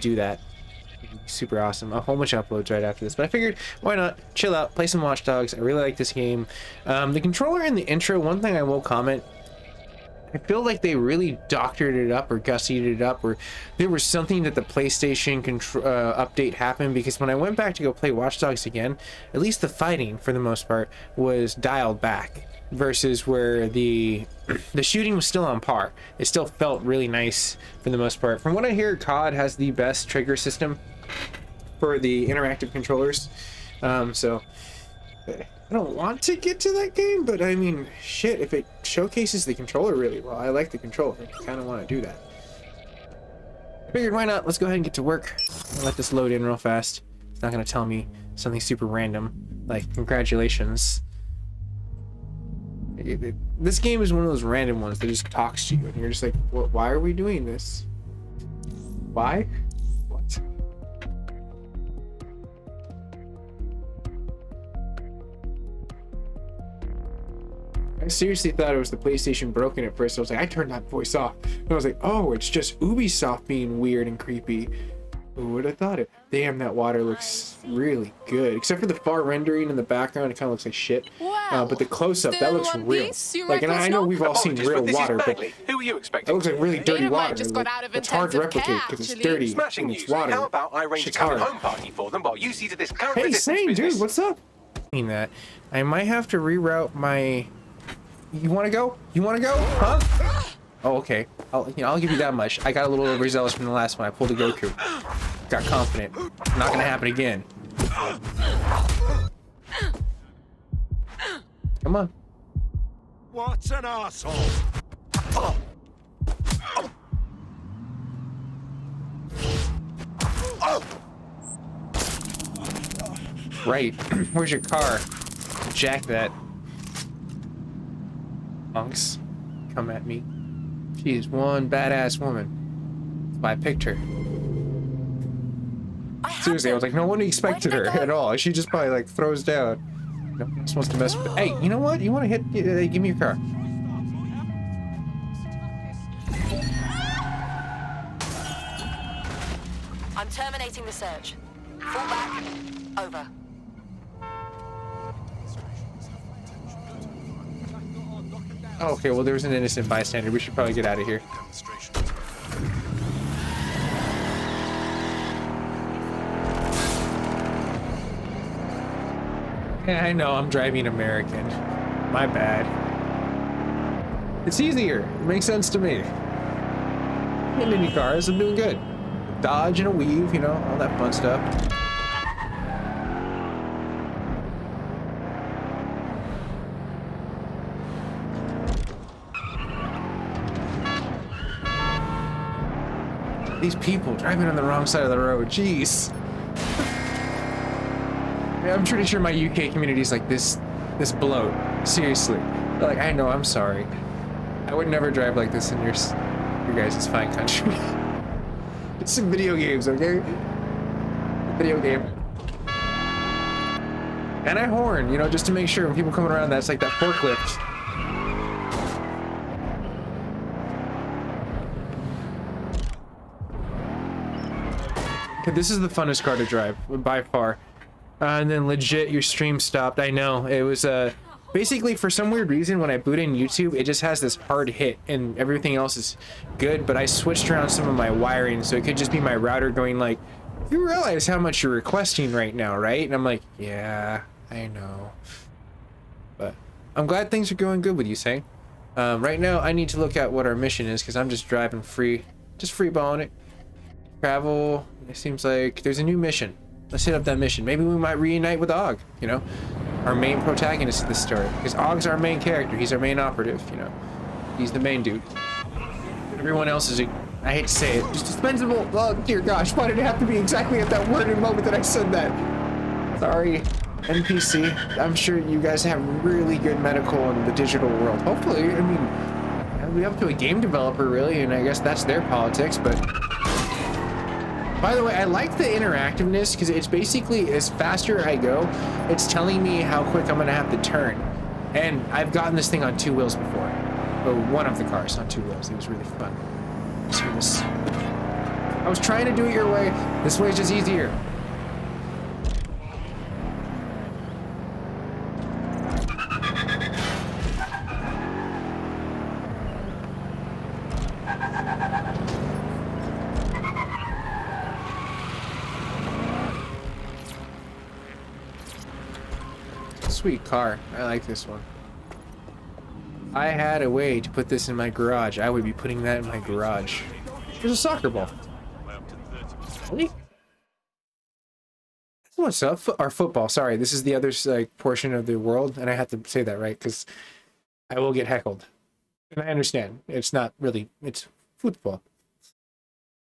do that. Super awesome. A whole bunch of uploads right after this, but I figured why not chill out, play some Watch Dogs. I really like this game. The controller in the intro, one thing I will comment, I feel like they really doctored it up or gussied it up, or there was something that the PlayStation update happened, because when I went back to go play Watch Dogs again, at least the fighting for the most part was dialed back, versus where the shooting was still on par. It still felt really nice for the most part. From what I hear, COD has the best trigger system for the interactive controllers. So I don't want to get to that game, but I mean, shit, if it showcases the controller really well, I like the controller. I kind of want to do that. I figured, why not? Let's go ahead and get to work. I'll let this load in real fast. It's not going to tell me something super random, like congratulations. This game is one of those random ones that just talks to you, and you're just like, why are we doing this? Why? What? I seriously thought it was the PlayStation broken at first. I was like, I turned that voice off. And I was like, oh, it's just Ubisoft being weird and creepy. Who would have thought it? Damn, that water looks really good. Except for the far rendering in the background, it kind of looks like shit. But the close-up, that looks real. Like, and I know we've all seen real water, but who are you expecting? that looks like really dirty water. Like, it's hard to replicate because it's dirty Smashing and it's news. water. How about I arrange Shit's a hard. home party for them while you see to this current Hey, resistance Sane, business? dude, what's up? That I might have to reroute my. You want to go? You want to go? Huh? Oh, okay. I'll give you that much. I got a little overzealous from the last one. I pulled a Goku. Got confident. Not gonna happen again. Come on. What an asshole! Right. Where's your car? Jack that. Punks. Come at me. She is one badass woman. That's why I picked her. Seriously, I was like, no one expected her at all. She just probably like throws down. No one else wants to mess with. Hey, you know what? You want to hit? Give me your car. I'm terminating the search. Fall back. Over. Oh, okay, well, there was an innocent bystander. We should probably get out of here. Yeah, I know, I'm driving American. My bad. It's easier. It makes sense to me. In any cars, I'm doing good. Dodge and a weave, you know, all that fun stuff. These people driving on the wrong side of the road, jeez. Yeah, I'm pretty sure my UK community's like this bloat. Seriously. They're like, I know, I'm sorry. I would never drive like this in your guys' fine country. It's some video games, okay? Video game. And I horn, you know, just to make sure when people coming around, that's like that forklift. This is the funnest car to drive, by far. And then legit, your stream stopped. I know, it was basically for some weird reason when I boot in YouTube, it just has this hard hit and everything else is good, but I switched around some of my wiring, so it could just be my router going like, you realize how much you're requesting right now, right? And I'm like, yeah, I know. But I'm glad things are going good with you, Say. Right now, I need to look at what our mission is, because I'm just driving free, just freeballing it. Travel, it seems like there's a new mission. Let's hit up that mission. Maybe we might reunite with Og, you know? Our main protagonist of this story. Because Og's our main character. He's our main operative, you know? He's the main dude. Everyone else is, I hate to say it, just dispensable. Oh, dear gosh, why did it have to be exactly at that worded moment that I said that? Sorry, NPC. I'm sure you guys have really good medical in the digital world. Hopefully, I mean, it'll be up to a game developer, really, and I guess that's their politics, but... By the way, I like the interactiveness because it's basically as faster I go, it's telling me how quick I'm gonna have to turn. And I've gotten this thing on 2 wheels before. But one of the cars on 2 wheels. It was really fun. Let's hear this. I was trying to do it your way. This way is just easier. Sweet car. I like this one. If I had a way to put this in my garage, I would be putting that in my garage. There's a soccer ball. Really? What's up? Or football. Sorry, this is the other like portion of the world, and I have to say that right because I will get heckled. And I understand. It's not really. It's football.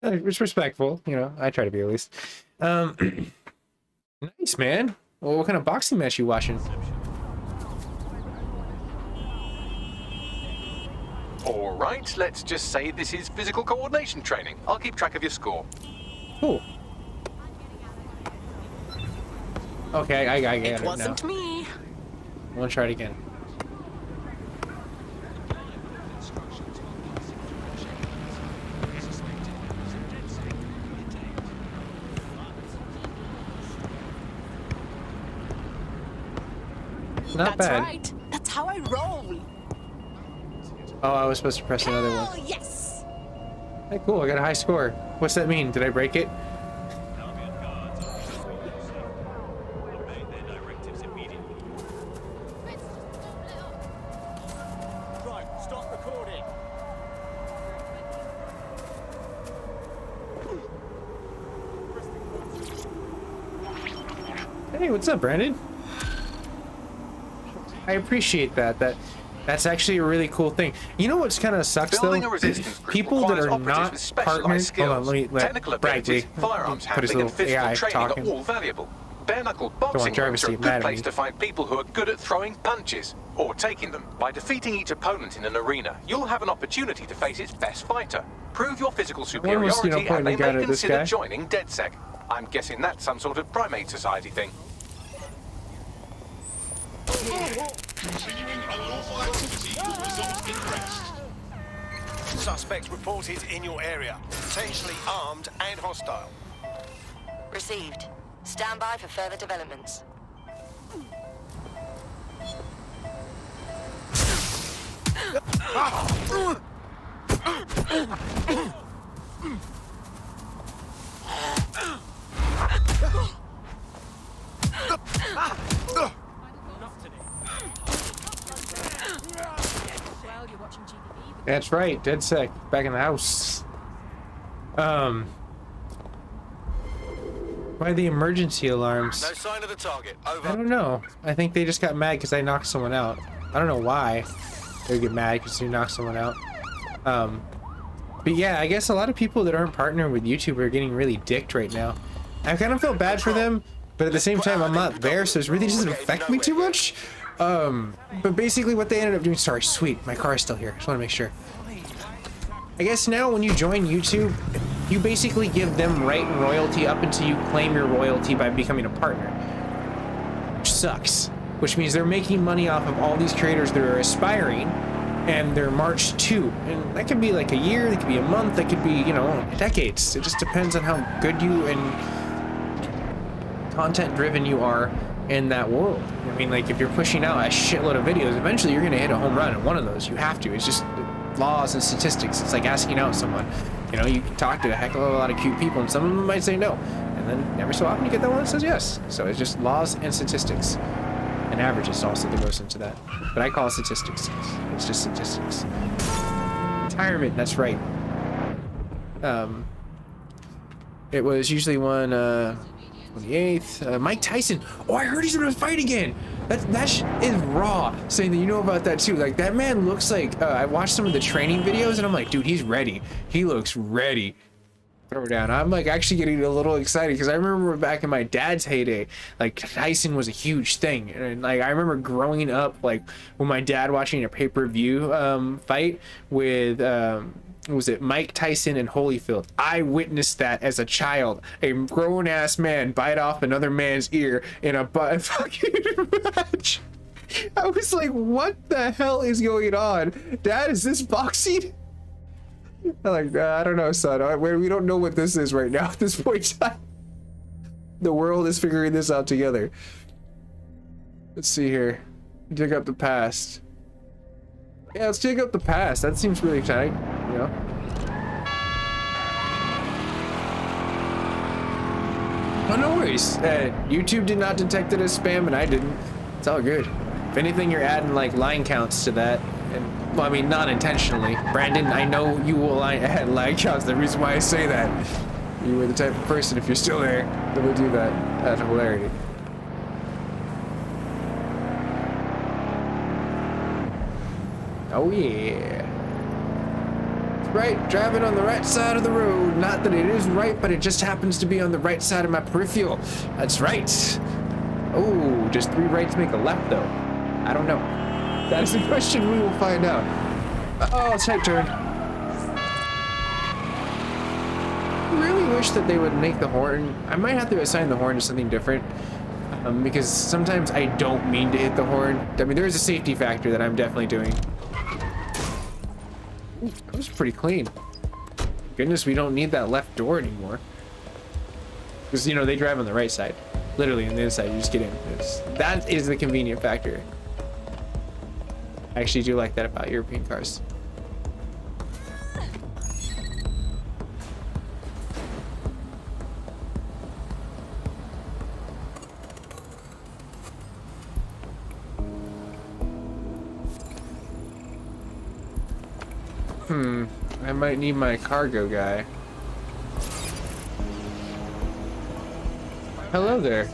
It's respectful, you know. I try to be at least. Nice, man. Well, what kind of boxing match you watching? All right, let's just say this is physical coordination training. I'll keep track of your score. Cool. Okay, I get it now. It wasn't me. I want to try it again. Not That's bad. right. That's how I roll. Oh, I was supposed to press another one. Hell yes. Hey, cool. I got a high score. What's that mean? Did I break it? Right, stop recording. Hey, what's up, Brandon? I appreciate that. That's actually a really cool thing. You know what's kind of sucks Building though? a resistance group People that requires are operatives not with specialized partners. skills. Hold on, let me Technical let Bradley abilities, firearms put his handling, and little physical AI training talking. are all valuable. Bare-knuckle want boxing Jarvis rooms are to a get mad good at place me. to find people who are good at throwing punches or taking them. By defeating each opponent in an arena, you'll have an opportunity to face its best fighter. Prove your physical One was, superiority, and pointing they a gun may at this consider guy. joining DedSec. I'm guessing that's some sort of primate society thing. Continuing unlawful activity will result in arrest. Suspect reported in your area. Potentially armed and hostile. Received. Stand by for further developments. That's right, DedSec back in the house. Why the emergency alarms? No sign of the target. I Over. don't know. I think they just got mad because I knocked someone out. I don't know why they get mad because you knocked someone out. But yeah, I guess a lot of people that aren't partnering with YouTube are getting really dicked right now. I kind of feel bad for them, but at the same time, I'm not there, so it really doesn't affect me too much. But basically what they ended up doing, sorry, sweet, my car is still here. Just want to make sure. I guess now when you join YouTube, you basically give them right and royalty up until you claim your royalty by becoming a partner. Which sucks. Which means they're making money off of all these creators that are aspiring and they're March 2. And that could be like a year, that could be a month, that could be, you know, decades. It just depends on how good you and content driven you are in that world. I mean, like if you're pushing out a shitload of videos, eventually you're gonna hit a home run in one of those. You have to. It's just laws and statistics. It's like asking out someone. You know, you can talk to a heck of a lot of cute people and some of them might say no. And then every so often you get that one that says yes. So it's just laws and statistics. And averages also that goes into that. But I call it statistics. It's just statistics. Retirement, that's right. It was usually one 28th. Mike Tyson. Oh, I heard he's gonna fight again. That is raw. Saying that you know about that too. Like that man looks like. I watched some of the training videos and I'm like, dude, he's ready. He looks ready. Throw down. I'm like actually getting a little excited because I remember back in my dad's heyday, like Tyson was a huge thing, and like I remember growing up, like when my dad watching a pay-per-view fight with. Was it Mike Tyson and Holyfield? I witnessed that as a child. A grown-ass man bite off another man's ear in a fucking match. I was like, what the hell is going on? Dad, is this boxing? I'm like, I don't know, son. We don't know what this is right now at this point in time. The world is figuring this out together. Let's see here. Dig up the past. Yeah, let's dig up the past. That seems really exciting, you know? Oh, no worries. YouTube did not detect it as spam, and I didn't. It's all good. If anything, you're adding like line counts to that, and well, I mean, not intentionally. Brandon, I know you will add line counts. The reason why I say that, you were the type of person, if you're still there, that would do that. That's hilarity. Oh yeah. Right, driving on the right side of the road. Not that it is right, but it just happens to be on the right side of my peripheral. That's right. Oh, just 3 rights make a left though. I don't know. That is the question we will find out. Oh, tight turn. I really wish that they would make the horn. I might have to assign the horn to something different. Because sometimes I don't mean to hit the horn. I mean, there is a safety factor that I'm definitely doing. Ooh, that was pretty clean. Goodness, we don't need that left door anymore. Because, you know, they drive on the right side. Literally on the inside, you just get in. That is the convenient factor. I actually do like that about European cars. I might need my cargo guy. Hello there.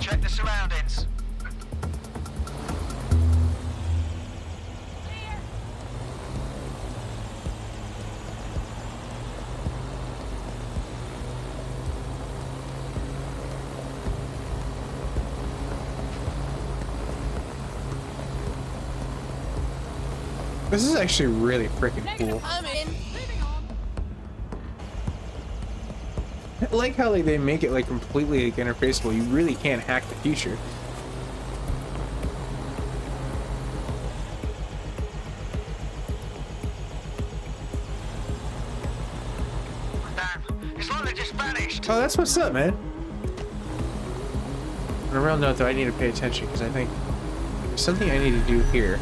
Check the surroundings. This is actually really freaking cool. I like how like they make it like completely like interfaceable. You really can't hack the future. It's like they just vanished. Oh, that's what's up, man. On a real note, though, I need to pay attention because I think there's something I need to do here.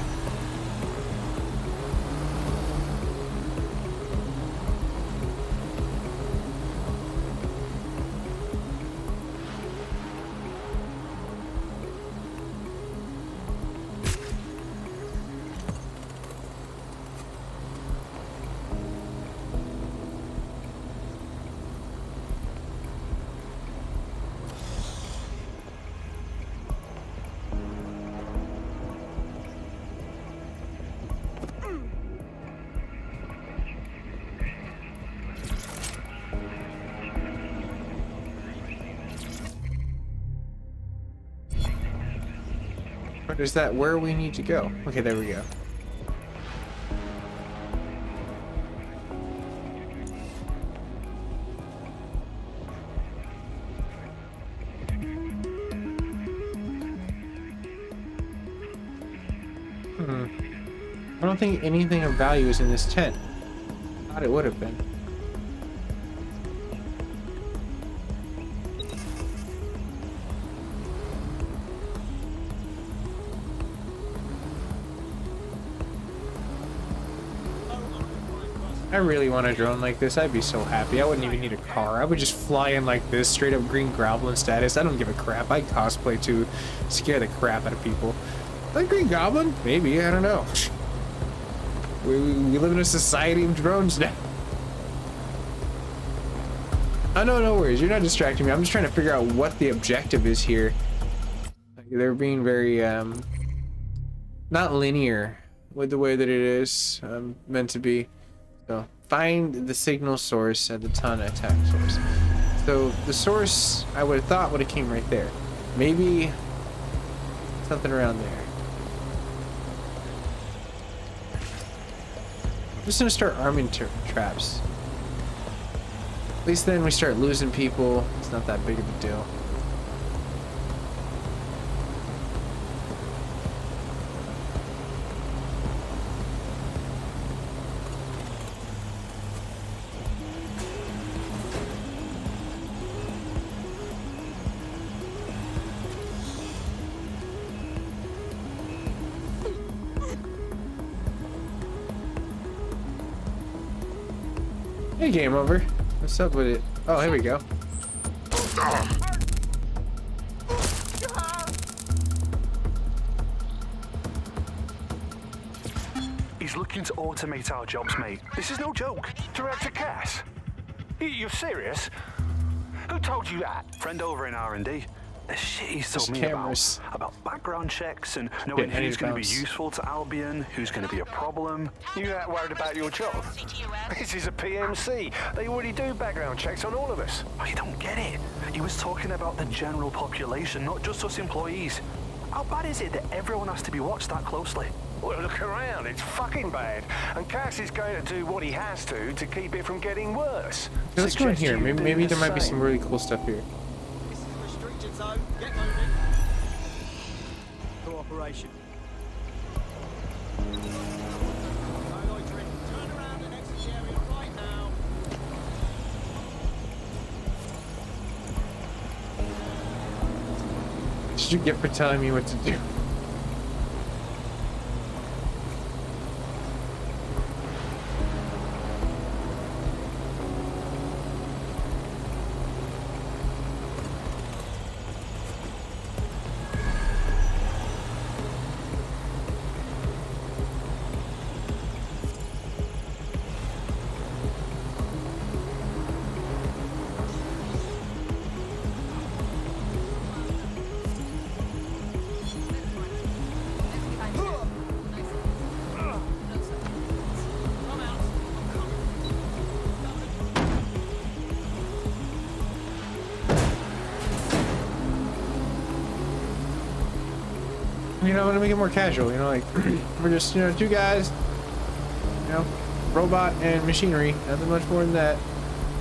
Or is that where we need to go? Okay, there we go. I don't think anything of value is in this tent. I thought it would have been. I really want a drone like this. I'd be so happy. I wouldn't even need a car. I would just fly in like this, straight up Green Goblin status. I don't give a crap. I cosplay to scare the crap out of people. Like Green Goblin? Maybe. I don't know. We live in a society of drones now. Oh, no, no worries. You're not distracting me. I'm just trying to figure out what the objective is here. Like, they're being very, not linear with the way that it is meant to be. So, find the signal source at the ton attack source. So the source I would have thought would have came right there. Maybe something around there. I'm just gonna start arming traps. At least then we start losing people. It's not that big of a deal. Hey, game over. What's up with it? Oh, here we go. He's looking to automate our jobs, mate. This is no joke. Director Cass? You're serious? Who told you that? Friend over in R&D. The shit he's told me cameras. about background checks and knowing Yeah, who's going to be bounce. useful to Albion, who's going to be a problem. You that worried about your job? This is a PMC. They already do background checks on all of us. Oh, you don't get it. He was talking about the general population, not just us employees. How bad is it that everyone has to be watched that closely? Well, look around. It's fucking bad. And Cass is going to do what he has to keep it from getting worse. Okay, let's go in Suggest here. you Maybe, do maybe the there might be some same. really cool stuff here. This is a restricted zone. Get moving. Cooperation. No loitering. Turn around and exit the area right now. What did you get for telling me what to do? You know, I'm gonna make it more casual. You know, like we're just, you know, two guys. You know, robot and machinery. Nothing much more than that.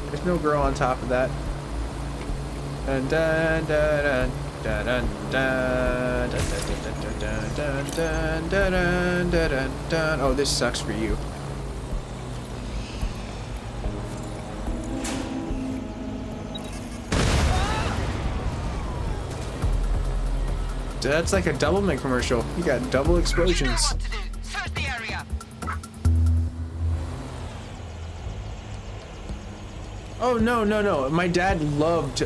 There's no girl on top of that. Dun dun dun dun dun dun dun dun dun dun dun dun dun dun. Oh, this sucks for you. That's like a Doublemint commercial. You got double explosions. What to do? Search the area. Oh no, no, no. My dad loved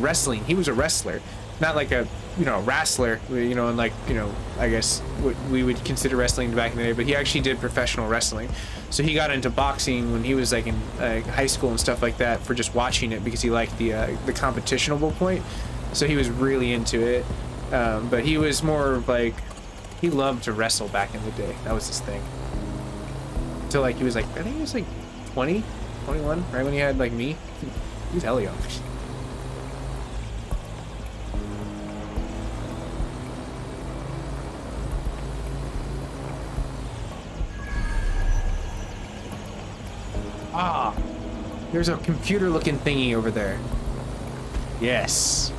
wrestling. He was a wrestler. Not like a, you know, wrestler, you know, and like, you know, I guess what we would consider wrestling back in the day, but he actually did professional wrestling. So he got into boxing when he was like in high school and stuff like that for just watching it because he liked the competitionable point. So he was really into it. But he was more of like, he loved to wrestle back in the day. That was his thing. Until like he was like, I think he was like 20, 21, right when he had like me. He was hella young. Ah, there's a computer looking thingy over there. Yes.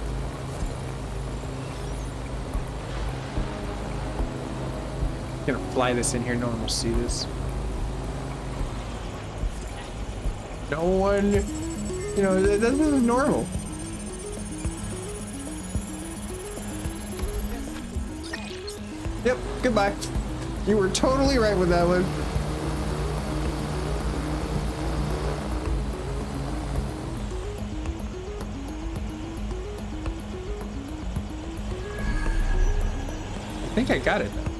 Gonna fly this in here, no one will see this. No one, you know, this is normal. Yep, goodbye. You were totally right with that one. I think I got it though.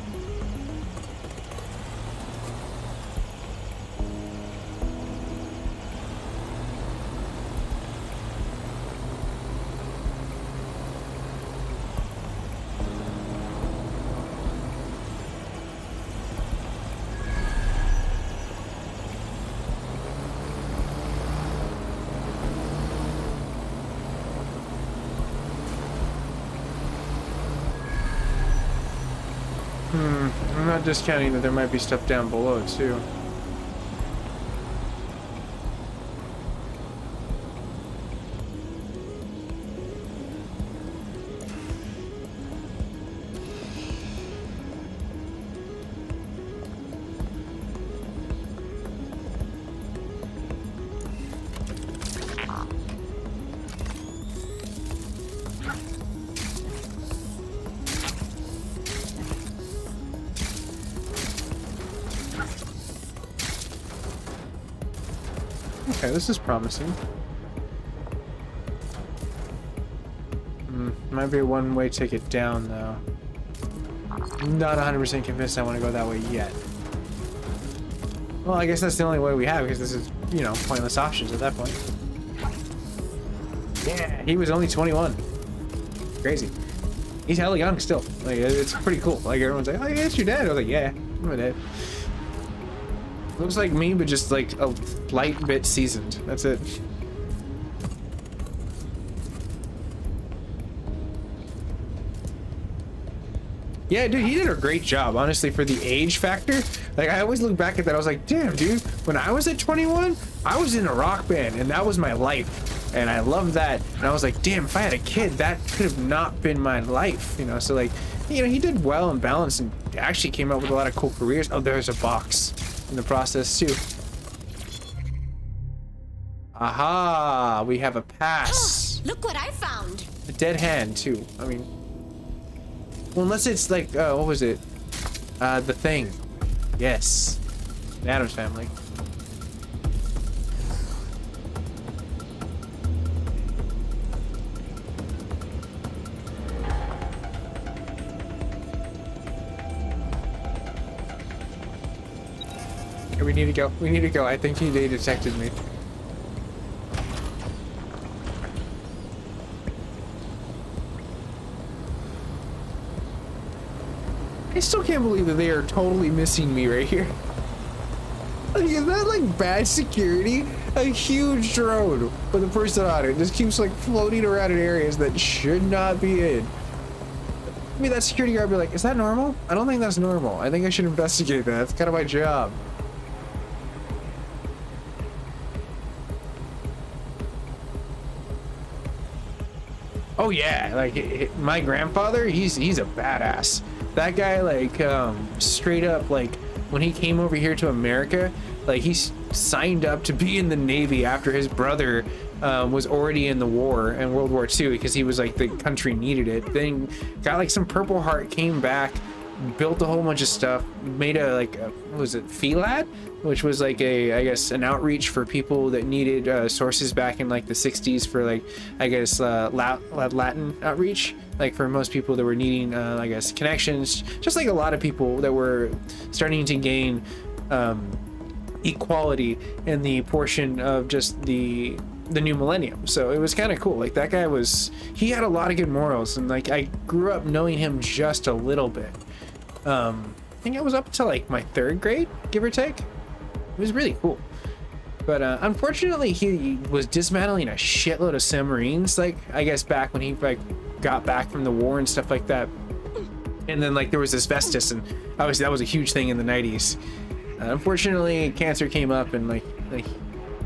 I'm not discounting that there might be stuff down below too. Okay, this is promising. Might be a one-way ticket down, though. I'm not 100% convinced I want to go that way yet. Well, I guess that's the only way we have, because this is, you know, pointless options at that point. Yeah, he was only 21. Crazy. He's hella young still. Like, it's pretty cool. Like, everyone's like, oh, yeah, it's your dad. I was like, yeah, I'm my dad. Looks like me, but just like a light bit seasoned. That's it. Yeah, dude, he did a great job, honestly, for the age factor. Like, I always look back at that, I was like, damn, dude, when I was at 21, I was in a rock band, and that was my life. And I loved that. And I was like, damn, if I had a kid, that could have not been my life, you know? So, like, you know, he did well and balanced and actually came up with a lot of cool careers. Oh, there's a box in the process, too. Aha, we have a pass. Look what I found. A dead hand, too. I mean, well, unless it's like, what was it? The Thing. Yes. The Addams Family. Okay, we need to go. We need to go. I think they detected me. I still can't believe that they are totally missing me right here. Like, is that like bad security? A huge drone with a person on it just keeps like floating around in areas that should not be in. I mean, that security guard would be like, is that normal? I don't think that's normal. I think I should investigate that. That's kind of my job. Oh yeah, like my grandfather, he's a badass. That guy, like, straight up, like, when he came over here to America, like, he signed up to be in the Navy after his brother was already in the war in World War II because he was like, the country needed it. Then got like some Purple Heart, came back, built a whole bunch of stuff, made a, like, what was it, FELAT? Which was like a, I guess, an outreach for people that needed sources back in like the 60s for like, I guess, Latin outreach. Like for most people that were needing, I guess, connections, just like a lot of people that were starting to gain equality in the portion of just the new millennium. So it was kind of cool. Like that guy he had a lot of good morals, and like I grew up knowing him just a little bit. I think I was up to like my 3rd grade, give or take. It was really cool. But unfortunately, he was dismantling a shitload of submarines, like, I guess back when he like got back from the war and stuff like that. And then like there was asbestos, and obviously that was a huge thing in the 90s. Unfortunately, cancer came up in like I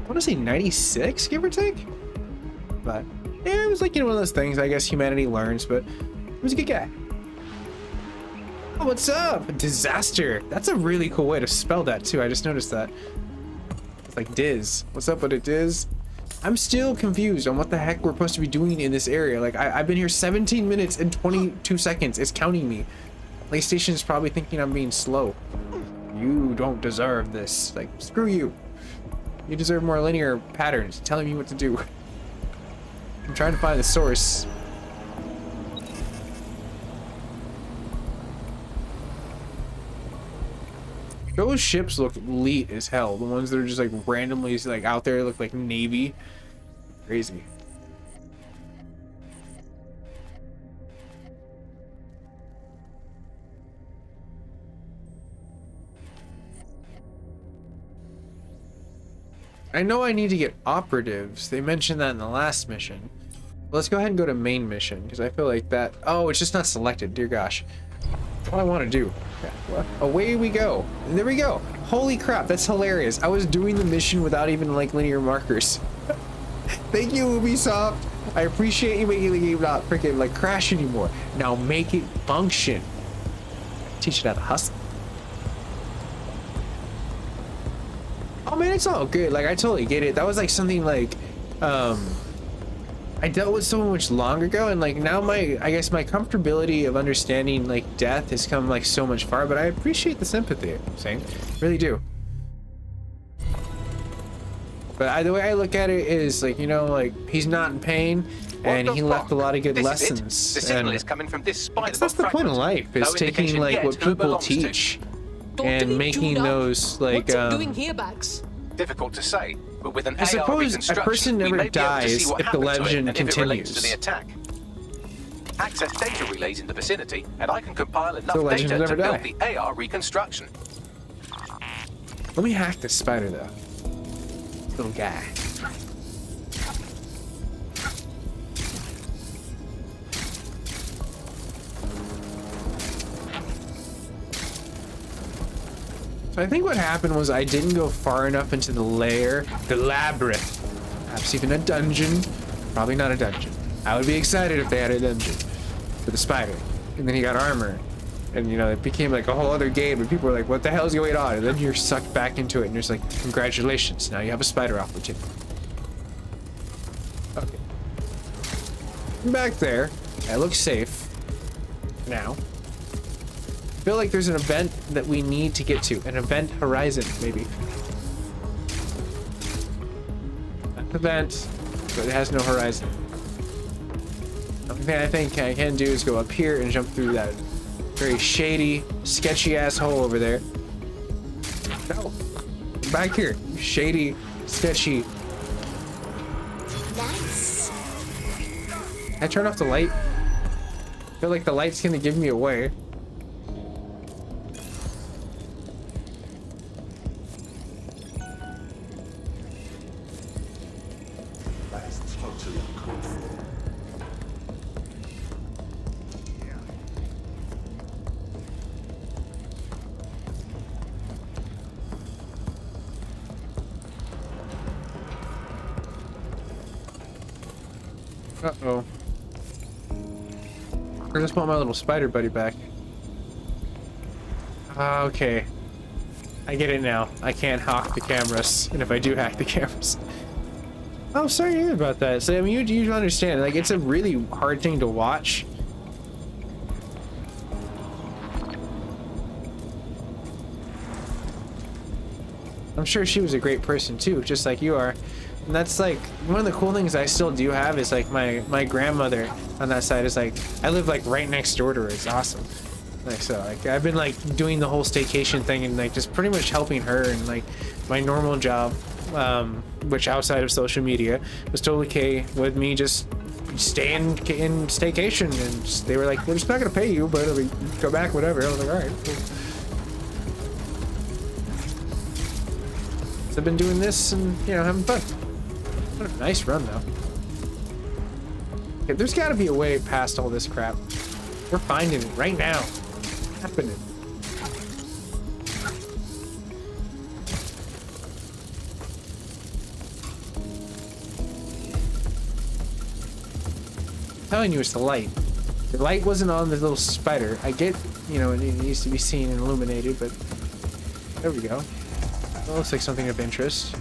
want to say 96, give or take. But yeah, it was like, you know, one of those things, I guess humanity learns, but he was a good guy. Oh, what's up? Disaster. That's a really cool way to spell that too. I just noticed that. It's like Diz. What's up with it, Diz? I'm still confused on what the heck we're supposed to be doing in this area. Like, I've been here 17 minutes and 22 seconds. It's counting me. PlayStation's probably thinking I'm being slow. You don't deserve this. Like, screw you. You deserve more linear patterns telling me what to do. I'm trying to find the source. Those ships look elite as hell. The ones that are just like randomly like out there look like Navy. Crazy. I know I need to get operatives. They mentioned that in the last mission. Let's go ahead and go to main mission because I feel like that. Oh, it's just not selected. Dear gosh. all I want to do. Well, away we go. And there we go. Holy crap, that's hilarious. I was doing the mission without even like linear markers. Thank you, Ubisoft. I appreciate you making the game not freaking like crash anymore. Now make it function. Teach it how to hustle. Oh man, it's all good. Like I totally get it. That was like something like I dealt with so much long ago, and like now I guess my comfortability of understanding like death has come like so much far, but I appreciate the sympathy, I'm saying. Really do. But the way I look at it is like, you know, like he's not in pain and he left a lot of good lessons. The signal is coming from this spider. That's the point of life, is taking like what people teach and making those like What's it doing here, Bags? Difficult to say, but with an I suppose a person never dies if the legend continues. To the attack. Access data relays in the vicinity, and I can compile enough So legends data never to build die. the AR reconstruction. Let me hack this spider though. Little guy. So I think what happened was I didn't go far enough into the lair, the labyrinth, perhaps even a dungeon. Probably not a dungeon. I would be excited if they had a dungeon for the spider. And then he got armor. And you know, it became like a whole other game and people were like, what the hell's going on? And then you're sucked back into it and you're just like, congratulations, now you have a spider opportunity. Okay. Back there. I look safe. Now. I feel like there's an event that we need to get to. An event horizon, maybe. An event, but it has no horizon. The only thing I think I can do is go up here and jump through that very shady, sketchy ass hole over there. No. Back here. Shady, sketchy. Nice. Can I turn off the light? I feel like the light's gonna give me away. Uh-oh. I just want my little spider buddy back. Okay. I get it now. I can't hack the cameras. And if I do hack the cameras... Oh, sorry to hear about that. So, I mean, you understand. Like, it's a really hard thing to watch. I'm sure she was a great person, too, just like you are. And that's like one of the cool things I still do have is like my grandmother on that side is like I live like right next door to her. It's awesome. Like so like I've been like doing the whole staycation thing and like just pretty much helping her and like my normal job, which outside of social media was totally okay with me just staying in staycation, and just, they were like, we're just not gonna pay you, but I mean, go back, whatever. I was like, all right, cool. So I've been doing this and you know having fun. What a nice run, though. Okay, there's got to be a way past all this crap. We're finding it right now. It's happening. I'm telling you, it's the light. The light wasn't on the little spider. I get, you know, it needs to be seen and illuminated, but there we go. That looks like something of interest.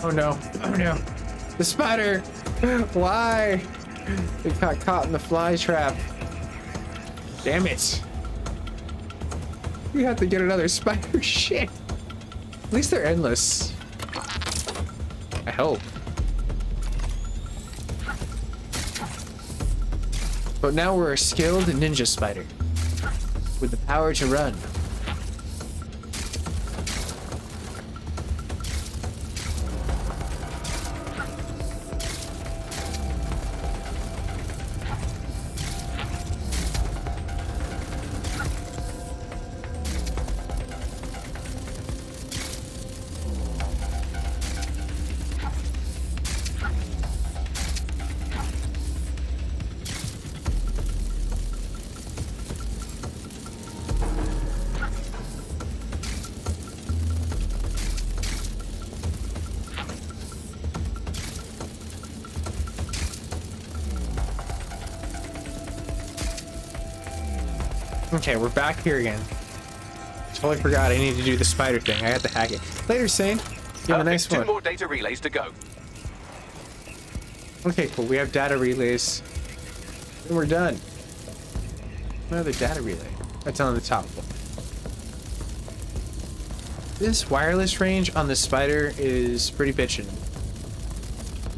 Oh no, oh no. The spider! Why? It got caught in the fly trap. Damn it. We have to get another spider. Shit. At least they're endless. I hope. But now we're a skilled ninja spider. With the power to run. Okay, we're back here again. Totally forgot I need to do the spider thing. I had to hack it. Later, Sane. You have a nice Two one. more data relays to go. Okay, cool. We have data relays. And we're done. Another data relay. That's on the top one. This wireless range on the spider is pretty bitchin'.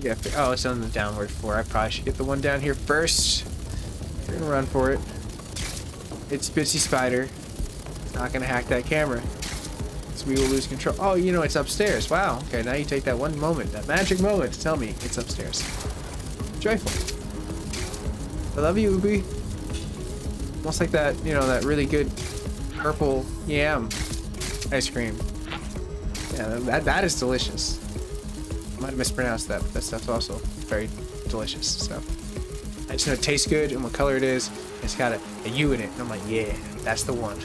Yeah, oh, it's on the downward floor. I probably should get the one down here first. We're gonna run for it. It's Bitsy Spider. It's not gonna hack that camera. So we will lose control. Oh, you know, it's upstairs. Wow. Okay, now you take that one moment, that magic moment to tell me it's upstairs. Joyful. I love you, Ubi. Almost like that, you know, that really good purple yam ice cream. Yeah, that is delicious. Might have mispronounced that, but that stuff's also very delicious. So I just know it tastes good and what color it is. It's got a U in it, and I'm like, yeah, that's the one.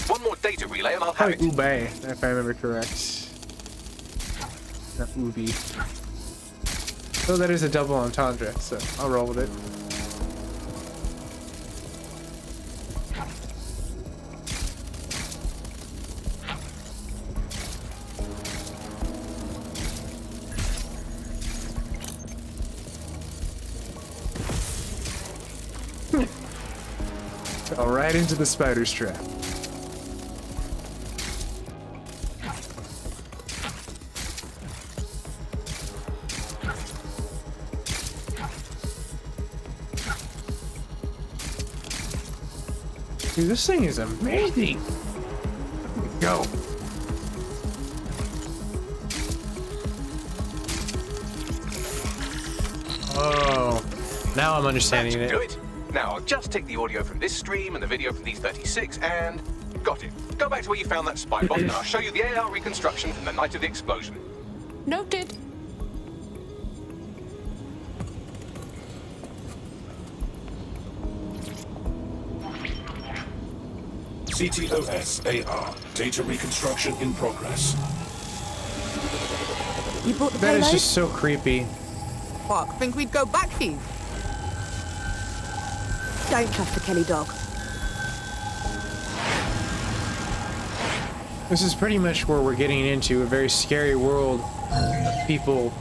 One more data relay and I'll have it. Ube, if I remember correct. Not Ubi. So that is a double entendre, so I'll roll with it. Fell right into the spider's trap. Dude, this thing is amazing. Go. Oh, now I'm understanding That it. should do it. Now I'll just take the audio from this stream and the video from these 36 and got it. Go back to where you found that spy bot and I'll show you the AR reconstruction from the night of the explosion. Noted. CTOS AR. Data reconstruction in progress. You brought the That is payload? just so creepy. Fuck, think we'd go back for you? Don't trust the Kelly dog. This is pretty much where we're getting into a very scary world of people.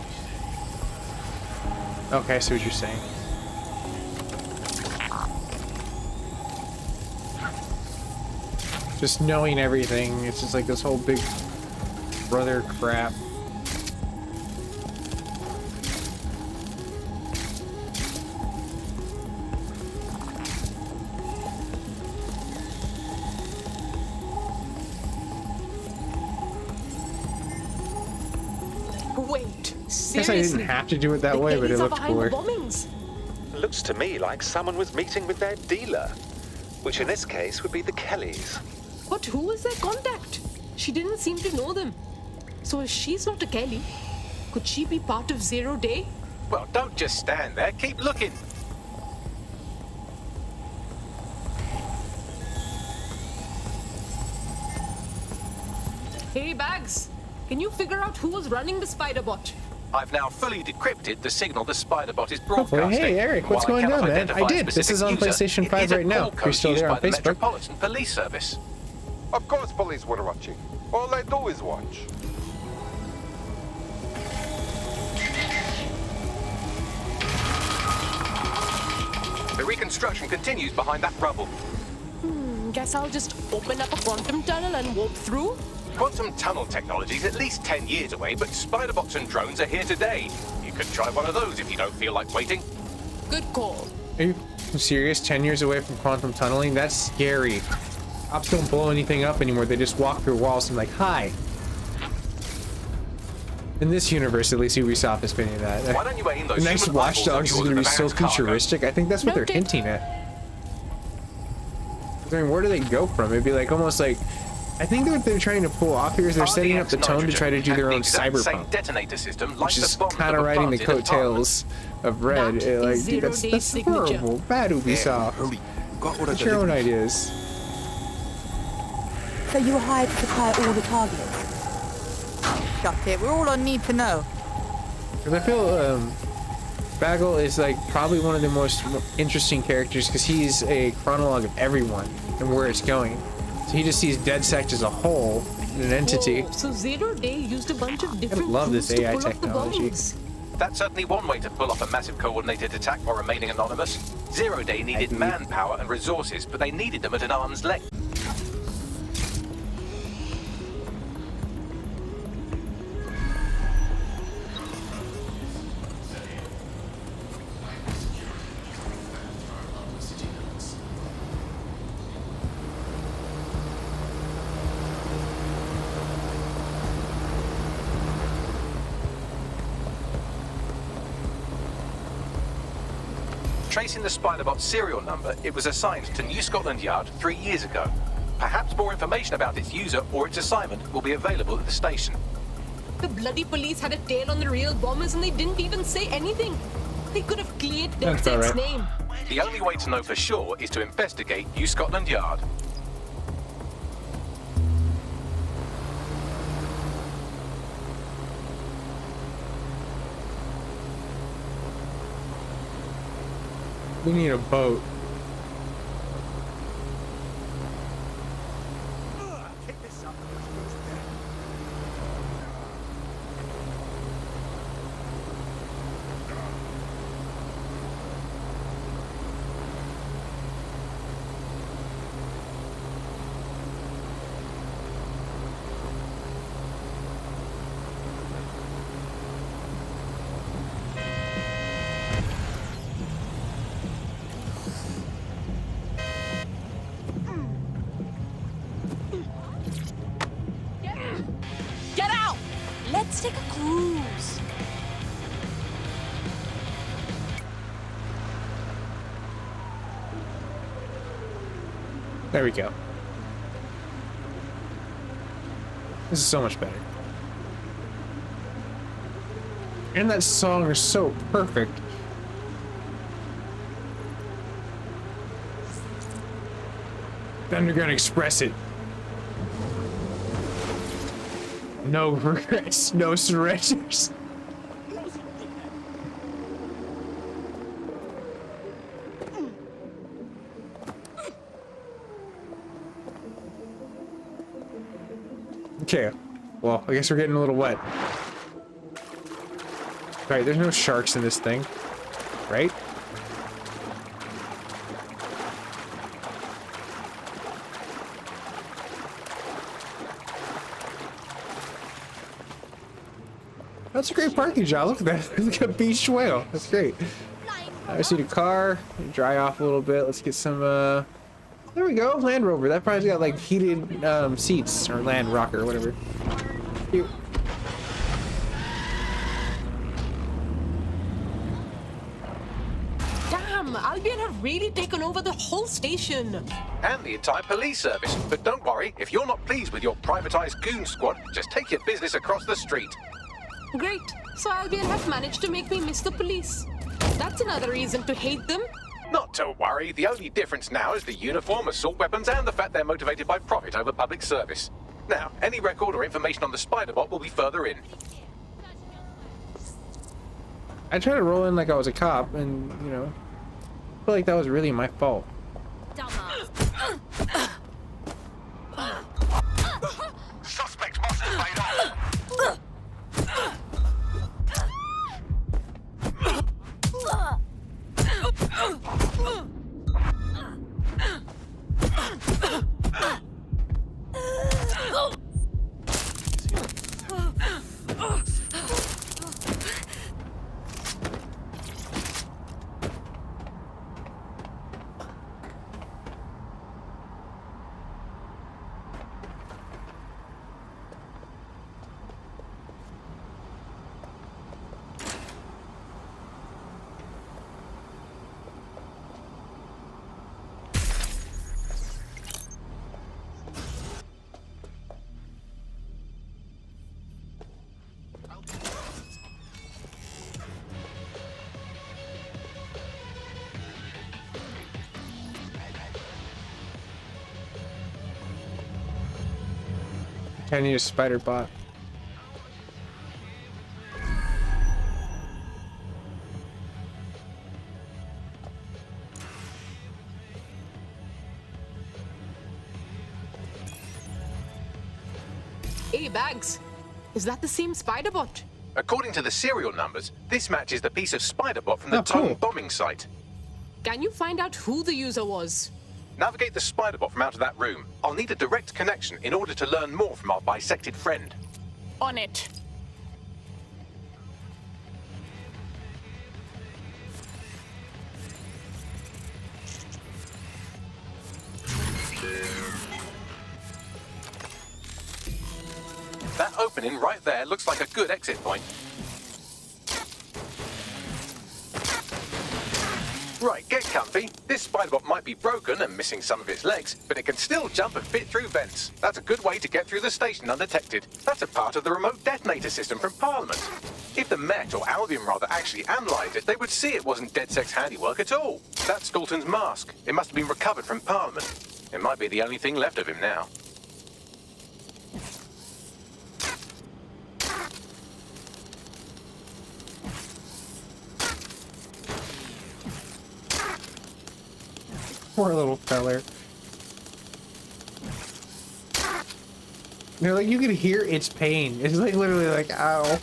Okay, I see what you're saying. Just knowing everything, it's just like this whole big brother crap. Wait, I guess I didn't have to do it that way, but it looked cooler. bombings. Looks to me like someone was meeting with their dealer, which in this case would be the Kellys. But who was their contact? She didn't seem to know them. So if she's not a Kelly, could she be part of Zero Day? Well, don't just stand there. Keep looking. Hey, Bags, can you figure out who was running the spider bot? I've now fully decrypted the signal the spider bot is Hopefully. broadcasting. Hey, Eric, what's While I going cannot on, man? identify I a did. This is specific on user, PlayStation it 5 is a right now. call You're code still used there on by the Facebook. Metropolitan Police Service. Of course police were watching. All I do is watch. The reconstruction continues behind that rubble. Guess I'll just open up a quantum tunnel and warp through? Quantum tunnel technology is at least 10 years away, but spider bots and drones are here today. You could try one of those if you don't feel like waiting. Good call. Are you serious? 10 years away from quantum tunneling? That's scary. Cops don't blow anything up anymore. They just walk through walls and like, hi. In this universe, at least Ubisoft is spinning that. Why don't you aim those The next human Watch rifles Dogs is of going to be yours so at the man's cargo? futuristic. I think that's what they're Noted. hinting at. I mean, where do they go from? It'd be like almost like, I think what they're trying to pull off here is they're setting up the tone to try to do their own cyberpunk, detonator system, like which is the bombs kind that of were riding the planted at coattails of Red. That Like, is dude, that's Zero Day's signature. horrible. Bad Ubisoft. What's your own ideas? So you were hired to supply all the targets? Shut it, we're all on need to know. Because I feel Bagel is like probably one of the most interesting characters because he's a chronologue of everyone and where it's going. So he just sees DedSec as a whole, an entity. Whoa, so Zero Day used a bunch of different love this tools to AI pull off the technology. bombs. That's certainly one way to pull off a massive coordinated attack while remaining anonymous. Zero Day needed manpower and resources, but they needed them at an arm's length. Tracing the Spiderbot serial number, it was assigned to New Scotland Yard 3 years ago. Perhaps more information about its user or its assignment will be available at the station. The bloody police had a tail on the real bombers and they didn't even say anything. They could have cleared DedSec's name. The only way to know for sure is to investigate New Scotland Yard. We need a boat. Get out! Let's take a cruise. There we go. This is so much better. And that song is so perfect. The Underground Express it. No regrets, no surrenders. Okay, well, I guess we're getting a little wet. Right, there's no sharks in this thing, right? That's a great parking job. Look at that. Look at beach whale. That's great. I see the car. Dry off a little bit. Let's get some, there we go. Land Rover. That probably got like heated seats or Land Rocker or whatever. Cute. Damn, Albion have really taken over the whole station. And the entire police service. But don't worry, if you're not pleased with your privatized goon squad, just take your business across the street. Great. So Albion have managed to make me miss the police. That's another reason to hate them. Not to worry, the only difference now is the uniform, assault weapons, and the fact they're motivated by profit over public service. Now, any record or information on the Spiderbot will be further in. I tried to roll in like I was a cop, and you know, I feel like that was really my fault. Suspect must have made off. I need a spider bot. Hey, Bags. Is that the same spider bot? According to the serial numbers, this matches the piece of spider bot from the Oh, cool. Tong bombing site. Can you find out who the user was? Navigate the spider bot from out of that room. I'll need a direct connection in order to learn more from our bisected friend. On it. That opening right there looks like a good exit point. Right, get comfy. This spiderbot might be broken and missing some of its legs, but it can still jump and fit through vents. That's a good way to get through the station undetected. That's a part of the remote detonator system from Parliament. If the Met, or Albion rather, actually analysed it, they would see it wasn't DedSec's handiwork at all. That's Dalton's mask. It must have been recovered from Parliament. It might be the only thing left of him now. Poor little feller. They're like, you can hear its pain. It's like literally like, ow.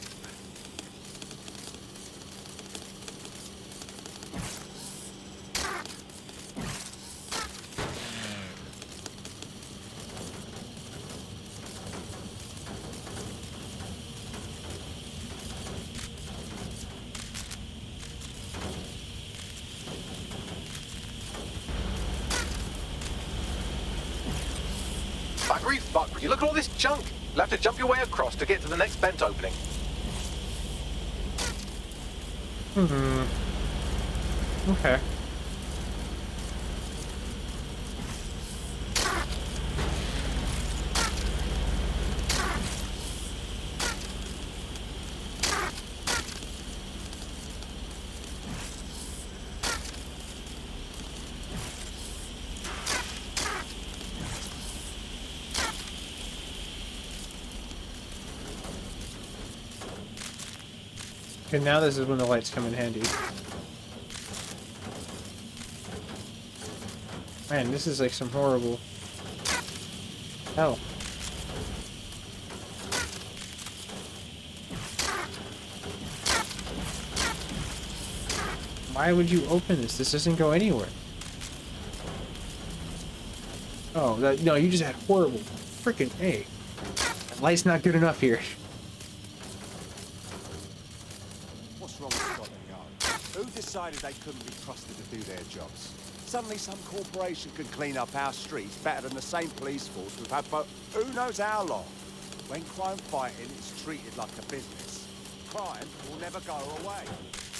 Buggery fuck, would you look at all this junk? You'll have to jump your way across to get to the next vent opening. Okay. Okay, now this is when the lights come in handy. Man, this is like some horrible hell. Why would you open this? This doesn't go anywhere. Oh, no, you just had horrible freaking A. The light's not good enough here. What's wrong with Scotland Yard? Who decided they couldn't be trusted to do their jobs? Suddenly some corporation could clean up our streets better than the same police force we've had for who knows how long. When crime fighting is treated like a business, crime will never go away.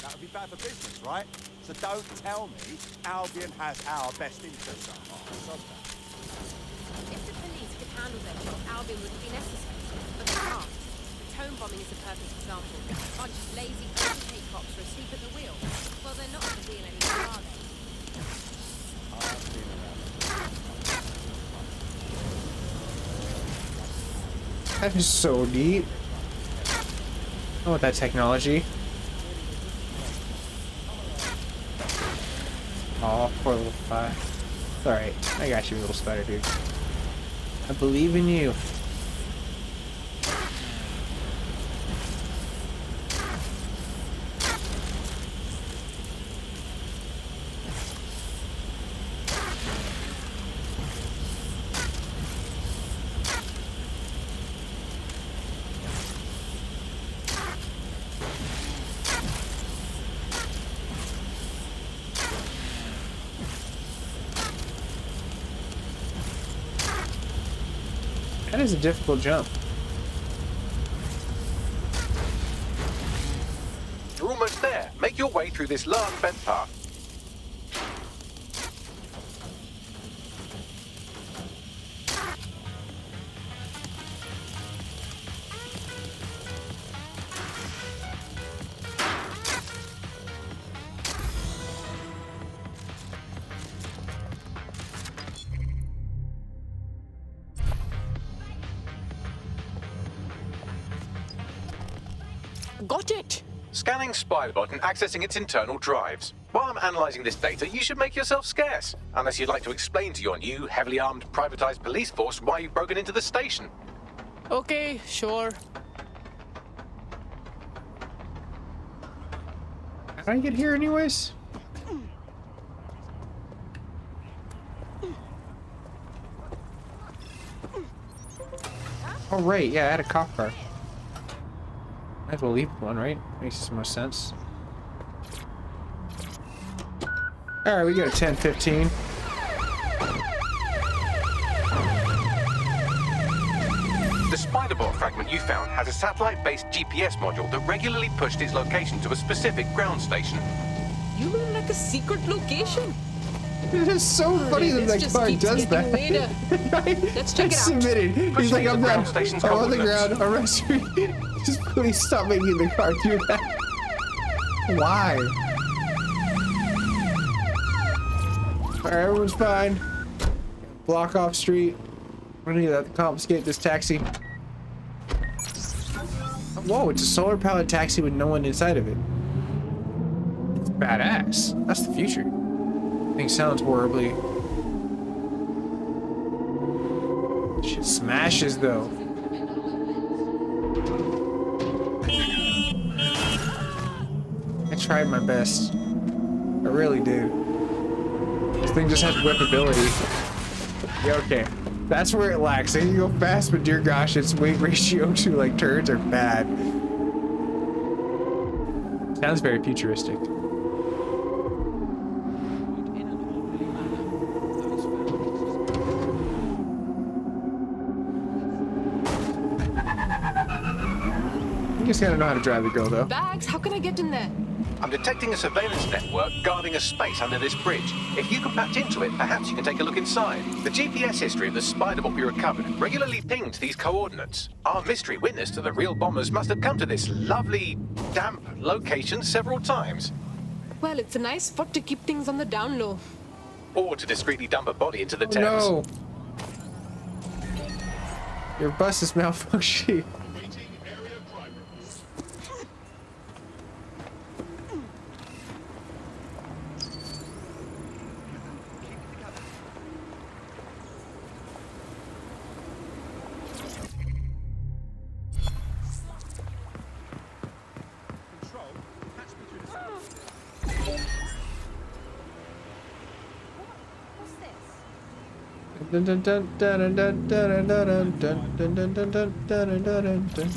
That would be bad for business, right? So don't tell me Albion has our best interests at heart. If the police could handle their job, Albion wouldn't be necessary. But they can't. The Tone bombing is a perfect example. A bunch of lazy, overpaid cops are asleep at the wheel. Well, they're not at the wheel anymore, are they? That is so deep. Oh, with that technology. Oh, poor little fly. It's alright. I got you, little spider dude. I believe in you. That is a difficult jump. You're almost there. Make your way through this last vent path. Got it! Scanning Spiderbot and accessing its internal drives. While I'm analysing this data, you should make yourself scarce. Unless you'd like to explain to your new, heavily armed, privatised police force why you've broken into the station. Okay, sure. How did I get here anyways? Oh right, yeah, I had a cop car. Might as well leave one, right? Makes some more sense. Alright, we got a 10-15. The spider-bot fragment you found has a satellite-based GPS module that regularly pushed its location to a specific ground station. You mean like a secret location? It is so funny that This that just car keeps does that. getting weirder. Let's check it out. Submitted. He's Pushing like, the I'm ground done. station's I'm on the coordinates. ground. Arrest me. Just please stop making the car do that. Why? Alright, everyone's fine. Block off street. We need to confiscate this taxi. Whoa, it's a solar powered taxi with no one inside of it. It's badass. That's the future. Thing sounds horribly. Shit smashes though. I tried my best. I really did. This thing just has whippability. Yeah, okay. That's where it lacks. They can go fast, but dear gosh, its weight ratio to like turds are bad. Sounds very futuristic. You just gotta know how to drive the girl, though. Bags, how can I get in there? I'm detecting a surveillance network guarding a space under this bridge. If you can patch into it, perhaps you can take a look inside. The GPS history of the spider-bot we recovered regularly pinged these coordinates. Our mystery witness to the real bombers must have come to this lovely, damp location several times. Well, it's a nice spot to keep things on the down low. Or to discreetly dump a body into the Thames. No! Your bus is malfunctioning. Dun, dun, dun, dun, dun, dun, dun, dun, dun, dun, dun, dun, dun, dun, dun, dun.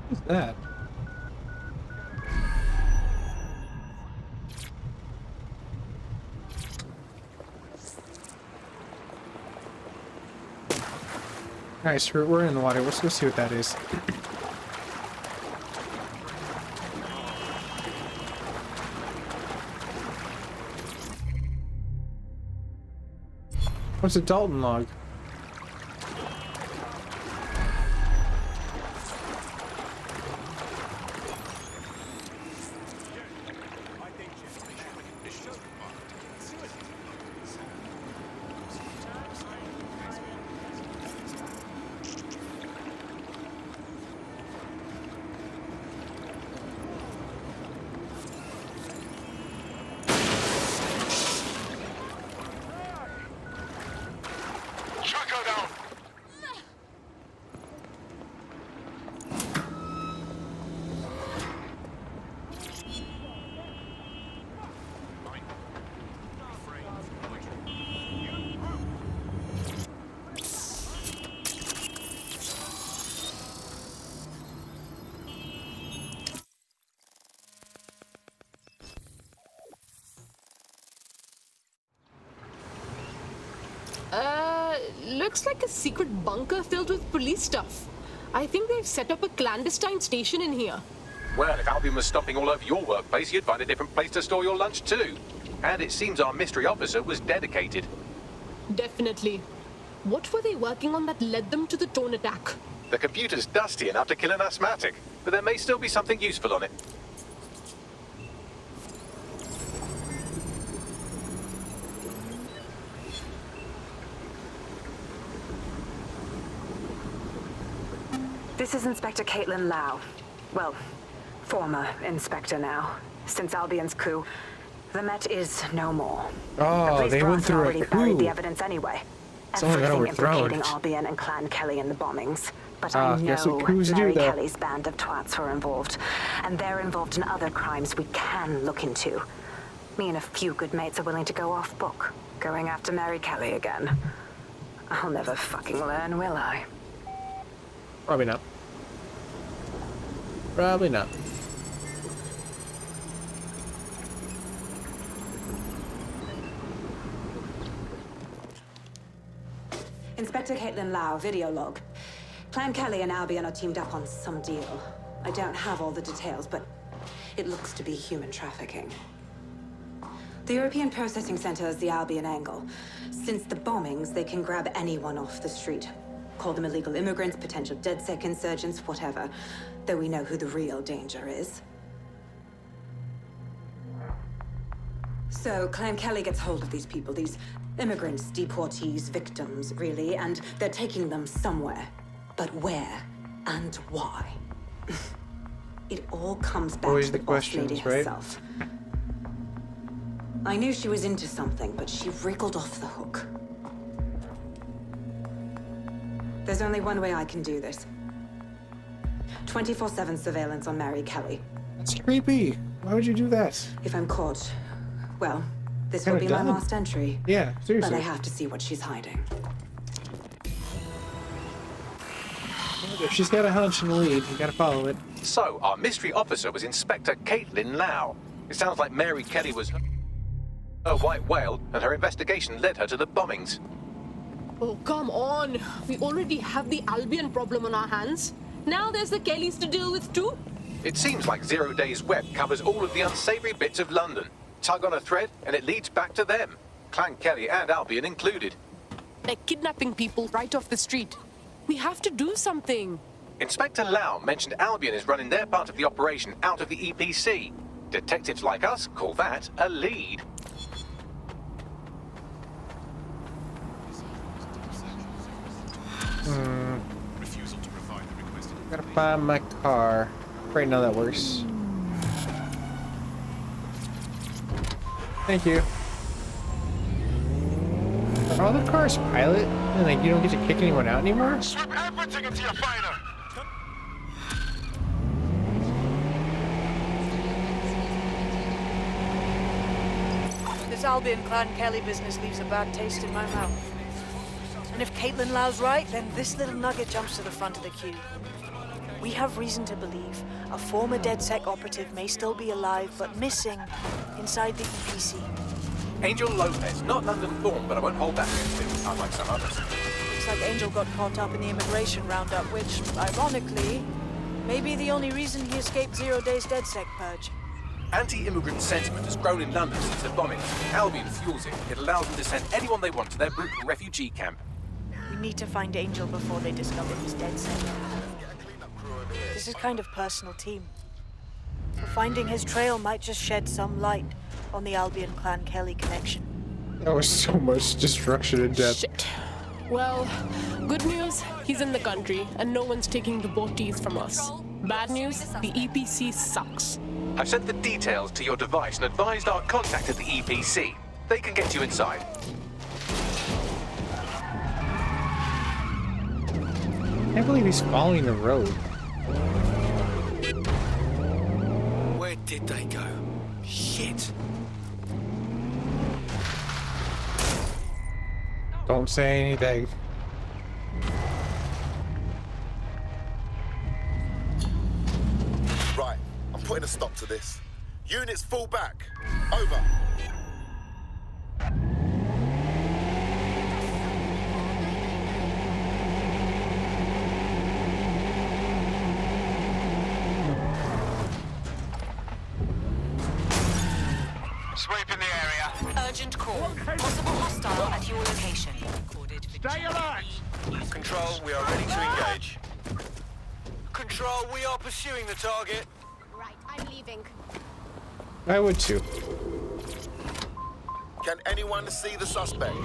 What's that? Nice, we're in the water. Let's go see what that is. What's a Dalton log? Looks like a secret bunker filled with police stuff. I think they've set up a clandestine station in here. Well, if Albion was stopping all over your workplace, you'd find a different place to store your lunch too. And it seems our mystery officer was dedicated. Definitely. What were they working on that led them to the drone attack? The computer's dusty enough to kill an asthmatic, but there may still be something useful on it. This is Inspector Caitlin Lau. Well, Former Inspector now. Since Albion's coup, the Met is no more. Oh, they went through already a buried coup. the evidence anyway. Someone got Everything overthrown. implicating Albion and Clan Kelly in the bombings. But Ah, I guess what know coups do, Mary though. Kelly's band of twats were involved. And they're involved in other crimes we can look into. Me and a few good mates are willing to go off book. Going after Mary Kelly again. I'll never fucking learn, will I? Probably not. Probably not. Inspector Caitlin Lau, video log. Clan Kelly and Albion are teamed up on some deal. I don't have all the details, but it looks to be human trafficking. The European Processing Center is the Albion angle. Since the bombings, they can grab anyone off the street. Call them illegal immigrants, potential DedSec insurgents, whatever. Though we know who the real danger is. So, Clan Kelly gets hold of these people, these immigrants, deportees, victims, really, and they're taking them somewhere. But where and why? It all comes back Always to the the boss lady questions, right? herself. I knew she was into something, but she wriggled off the hook. There's only one way I can do this. 24/7 surveillance on Mary Kelly. That's creepy. Why would you do that? If I'm caught, well, this Kinda will be my dumb. last entry. Yeah, seriously. But I have to see what she's hiding. If she's got a hunch and a lead, you gotta follow it. So, our mystery officer was Inspector Caitlin Lau. It sounds like Mary Kelly was a white whale, and her investigation led her to the bombings. Oh, come on. We already have the Albion problem on our hands. Now there's the Kellys to deal with too. It seems like 0 Days Web covers all of the unsavory bits of London. Tug on a thread, and it leads back to them. Clan Kelly and Albion included. They're kidnapping people right off the street. We have to do something. Inspector Lau mentioned Albion is running their part of the operation out of the EPC. Detectives like us call that a lead. Refusal to provide the requested. Gotta find my car. Right now that works. Thank you. Are all the cars pilot? And like you don't get to kick anyone out anymore? Swap everything into your fighter. This Albion Clan Kelly business leaves a bad taste in my mouth. And if Caitlin Lau's right, then this little nugget jumps to the front of the queue. We have reason to believe a former DedSec operative may still be alive, but missing inside the EPC. Angel Lopez, not London born, but I won't hold that against him, unlike some others. Looks like Angel got caught up in the immigration roundup, which, ironically, may be the only reason he escaped 0 Days DedSec purge. Anti-immigrant sentiment has grown in London since the bombing. Albion fuels it. It allows them to send anyone they want to their brutal refugee camp. We need to find Angel before they discover he's DedSec. This is kind of personal team. Finding his trail might just shed some light on the Albion Clan Kelly connection. That was so much destruction and death. Shit. Well, good news, he's in the country, and no one's taking the boaties from us. Bad news, the EPC sucks. I've sent the details to your device and advised our contact at the EPC. They can get you inside. I can't believe he's following the road. Where did they go? Shit. Don't say anything. Right, I'm putting a stop to this. Units fall back. Over. Sweeping the area. Urgent call. Possible hostile at your location. Stay alert! Control, we are ready to engage. Control, we are pursuing the target. Right, I'm leaving. I would too. Can anyone see the suspect?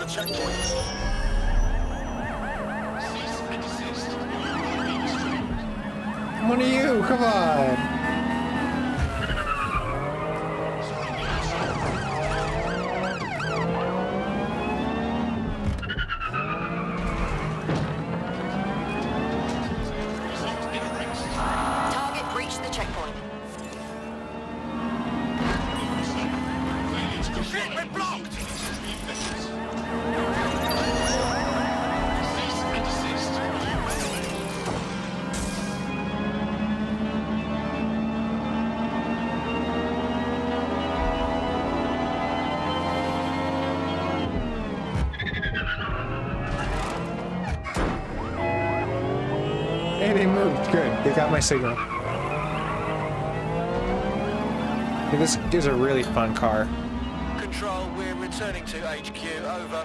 the checkpoint. One of you, come on. Target breached the checkpoint. Shit, we're blocked! Hey, they moved. Good. They got my signal. Hey, this is a really fun car. Control, we're returning to HQ. Over.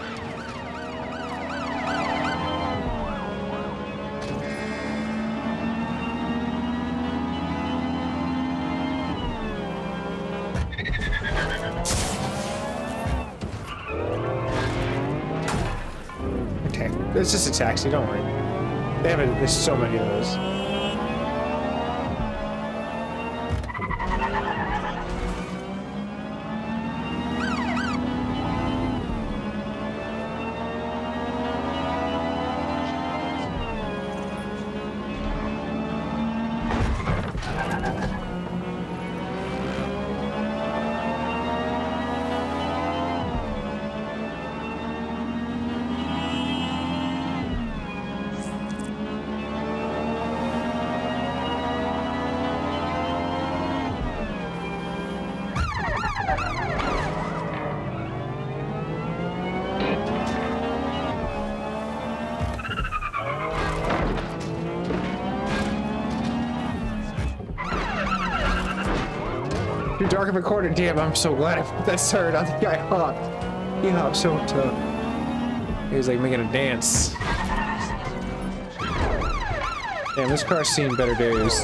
Okay, it's just a taxi. Don't worry. They have there's so many of those. Too dark of a corner. Damn, I'm so glad I put that turret on the guy hopped. He hopped so tough. He was like making a dance. Damn, this car's seen better days.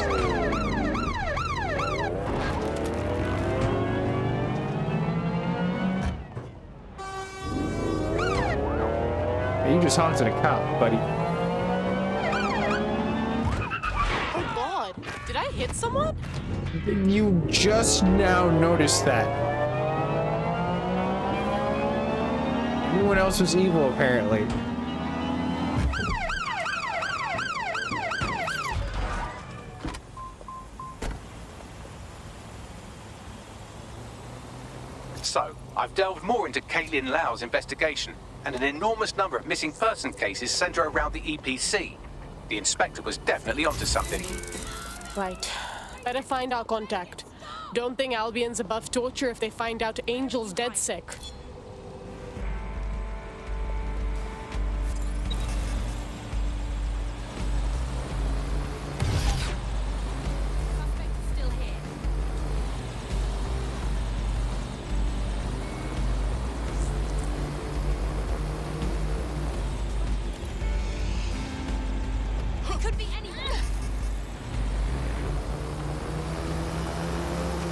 Hey, you just honked at a cop, buddy. Oh God, did I hit someone? You just now noticed that. Everyone else was evil, apparently. So, I've delved more into Caitlin Lau's investigation, and an enormous number of missing person cases center around the EPC. The inspector was definitely onto something. Right. Better find our contact. Don't think Albion's above torture if they find out Angel's dead sick. Still here. It could be anyone.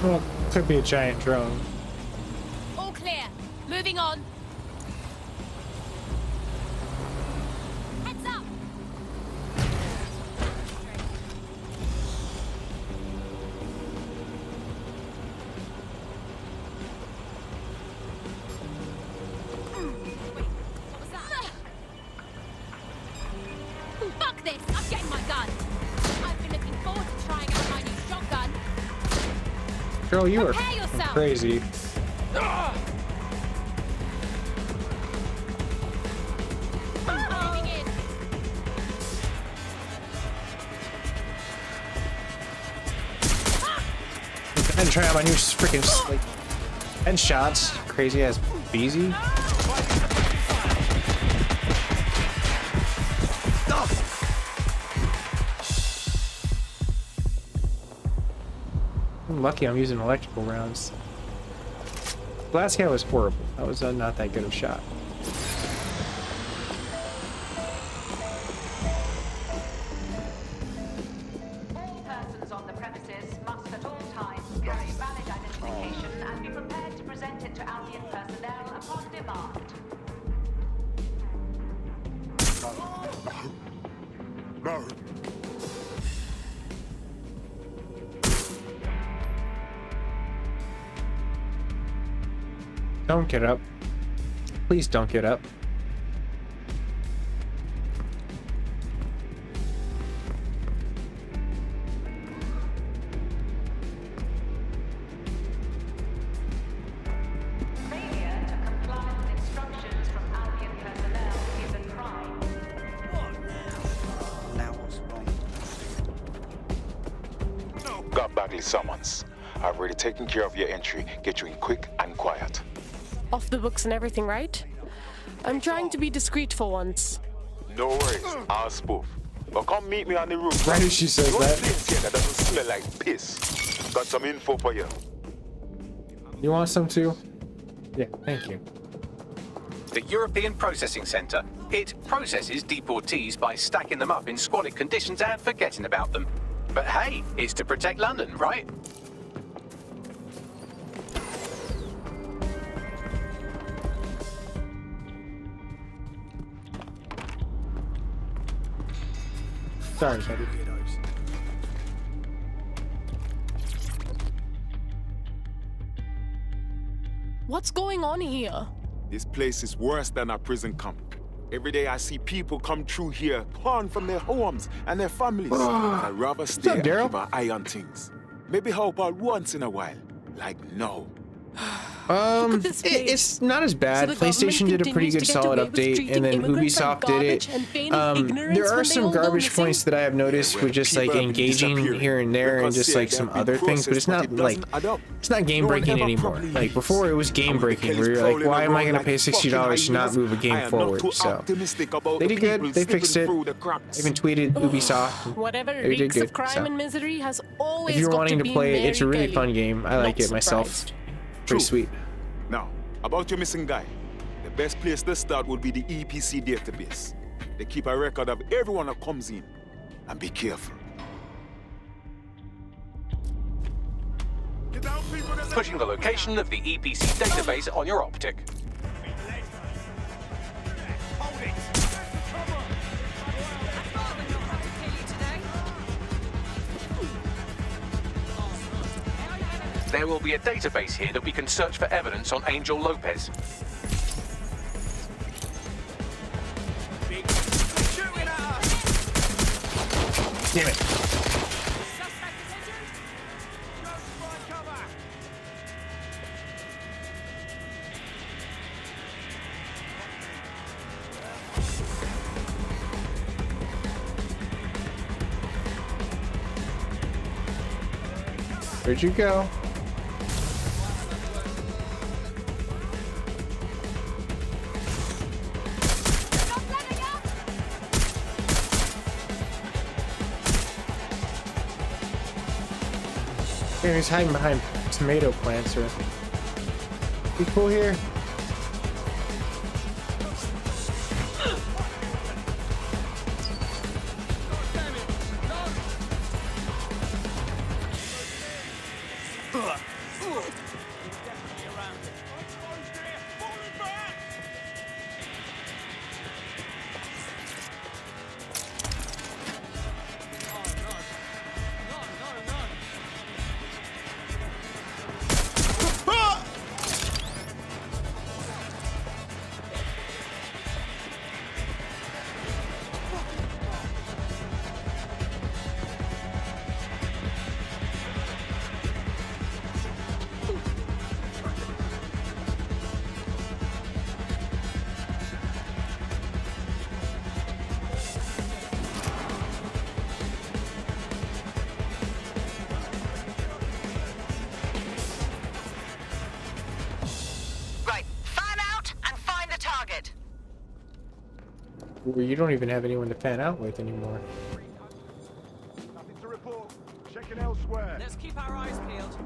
Well, could be a giant drone. All clear. Moving on. Heads up. Fuck this! I'm getting my gun. I've been looking forward to trying out my new shotgun. Girl, you are Prepare yourself. crazy. Moving in. And try out my new freaking like 10 shots. Crazy ass Beezy. I'm lucky I'm using electrical rounds. Last guy was horrible. That was not that good of a shot. All persons on the premises must at all times carry valid identification and be prepared to present it to Albion personnel upon demand. No. Don't get up. Please don't get up. Got Bagley summons. I've already taken care of your entry. Get you in quick and quiet. Off the books and everything, right? I'm trying to be discreet for once. No worries, I'll spoof. But come meet me on the roof. Why did she say Don't that? place here that doesn't smell like piss. Got some info for you. You want some too? Yeah, thank you. The European Processing Centre. It processes deportees by stacking them up in squalid conditions and forgetting about them. But hey, it's to protect London, right? Sorry, buddy. What's going on here? This place is worse than a prison camp. Every day I see people come through here, torn from their homes and their families. I'd rather stay and keep my eye on things. Maybe help out once in a while. Like no. It's not as bad. PlayStation did a pretty good solid update, and then Ubisoft did it. There are some garbage points that I have noticed with just like engaging here and there and just like some other things, but it's not like it's not game breaking anymore. Like before, it was game breaking where you're like, why am I gonna pay $60 to not move a game forward? So they did good. They fixed it. I even tweeted Ubisoft. Whatever They did reeks good. of crime and misery has always If you're got wanting to be play it, it's a Mary really Kelly. fun game. I like Not it myself. surprised. Pretty sweet. Now, about your missing guy. The best place to start would be the EPC database. They keep a record of everyone that comes in. And be careful. Putting the location of the EPC database on your optic. There will be a database here that we can search for evidence on Angel Lopez. Damn it. Where'd you go? He's hiding behind tomato plants or be cool here. Where you don't even have anyone to fan out with anymore. Nothing to report. Checking elsewhere. Let's keep our eyes peeled.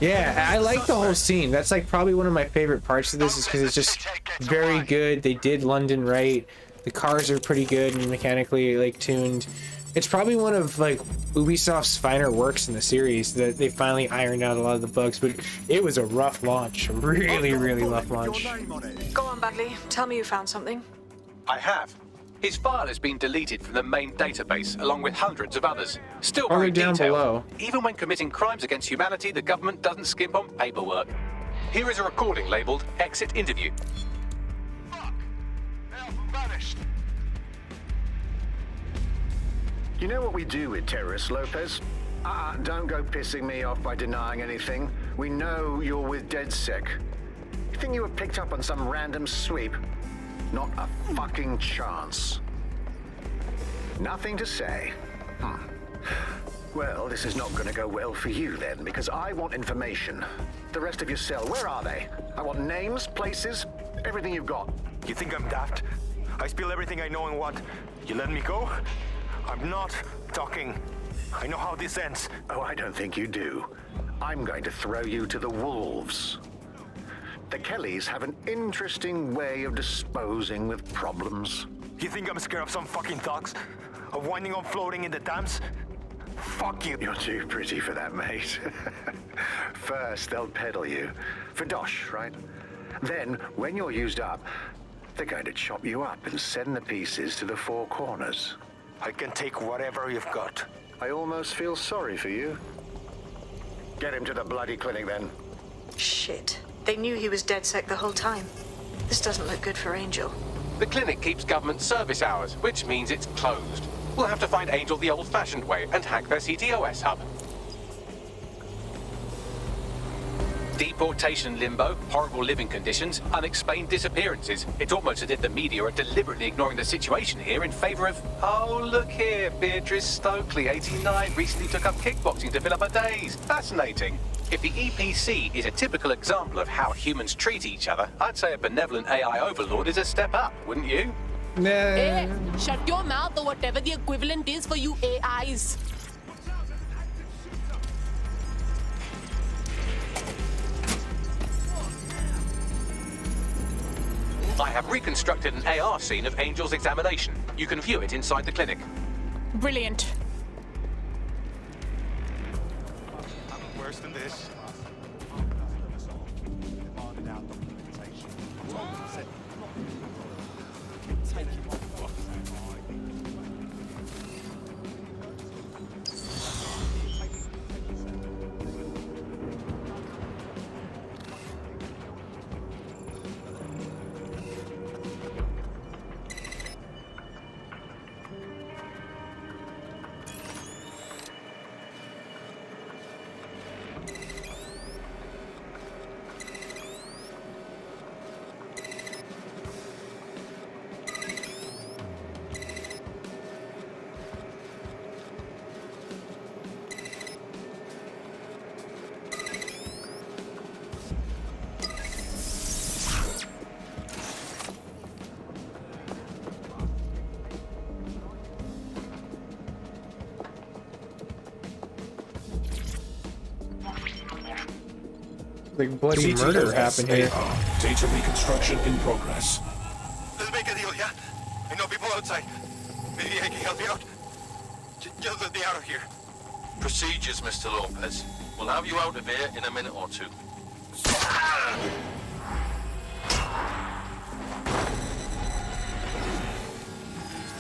Yeah, I like the whole scene. That's like probably one of my favorite parts of this, is because it's just very good. They did London right. The cars are pretty good and mechanically like tuned. It's probably one of like Ubisoft's finer works in the series that they finally ironed out a lot of the bugs, but it was a rough launch. Really, really rough launch. Go on, Bagley. Tell me you found something. I have. His file has been deleted from the main database, along with hundreds of others. Still Or very down detailed. below. Even when committing crimes against humanity, the government doesn't skimp on paperwork. Here is a recording labeled Exit Interview. You know what we do with terrorists, Lopez? Don't go pissing me off by denying anything. We know you're with DedSec. You think you were picked up on some random sweep? Not a fucking chance. Nothing to say. Well, this is not going to go well for you then, because I want information. The rest of your cell, where are they? I want names, places, everything you've got. You think I'm daft? I spill everything I know and what? You let me go? I'm not talking. I know how this ends. Oh, I don't think you do. I'm going to throw you to the wolves. The Kellys have an interesting way of disposing with problems. You think I'm scared of some fucking thugs? Of winding up floating in the dams? Fuck you. You're too pretty for that, mate. First, they'll peddle you. For dosh, right? Then, when you're used up, they're going to chop you up and send the pieces to the four corners. I can take whatever you've got. I almost feel sorry for you. Get him to the bloody clinic, then. Shit. They knew he was DedSec the whole time. This doesn't look good for Angel. The clinic keeps government service hours, which means it's closed. We'll have to find Angel the old-fashioned way and hack their CTOS hub. Deportation limbo, horrible living conditions, unexplained disappearances. It's almost as if the media are deliberately ignoring the situation here in favor of... Oh, look here, Beatrice Stokely, 89, recently took up kickboxing to fill up her days. Fascinating. If the EPC is a typical example of how humans treat each other, I'd say a benevolent AI overlord is a step up, wouldn't you? Nah. Hey, shut your mouth or whatever the equivalent is for you AIs. I have reconstructed an AR scene of Angel's examination. You can view it inside the clinic. Brilliant. Worse than this. Like bloody murder happened here. Data reconstruction in progress. Let's make a deal, yeah? I know people outside. Maybe I can help you out. Just let me out of here. Procedures, Mr. Lopez. We'll have you out of here in a minute or two.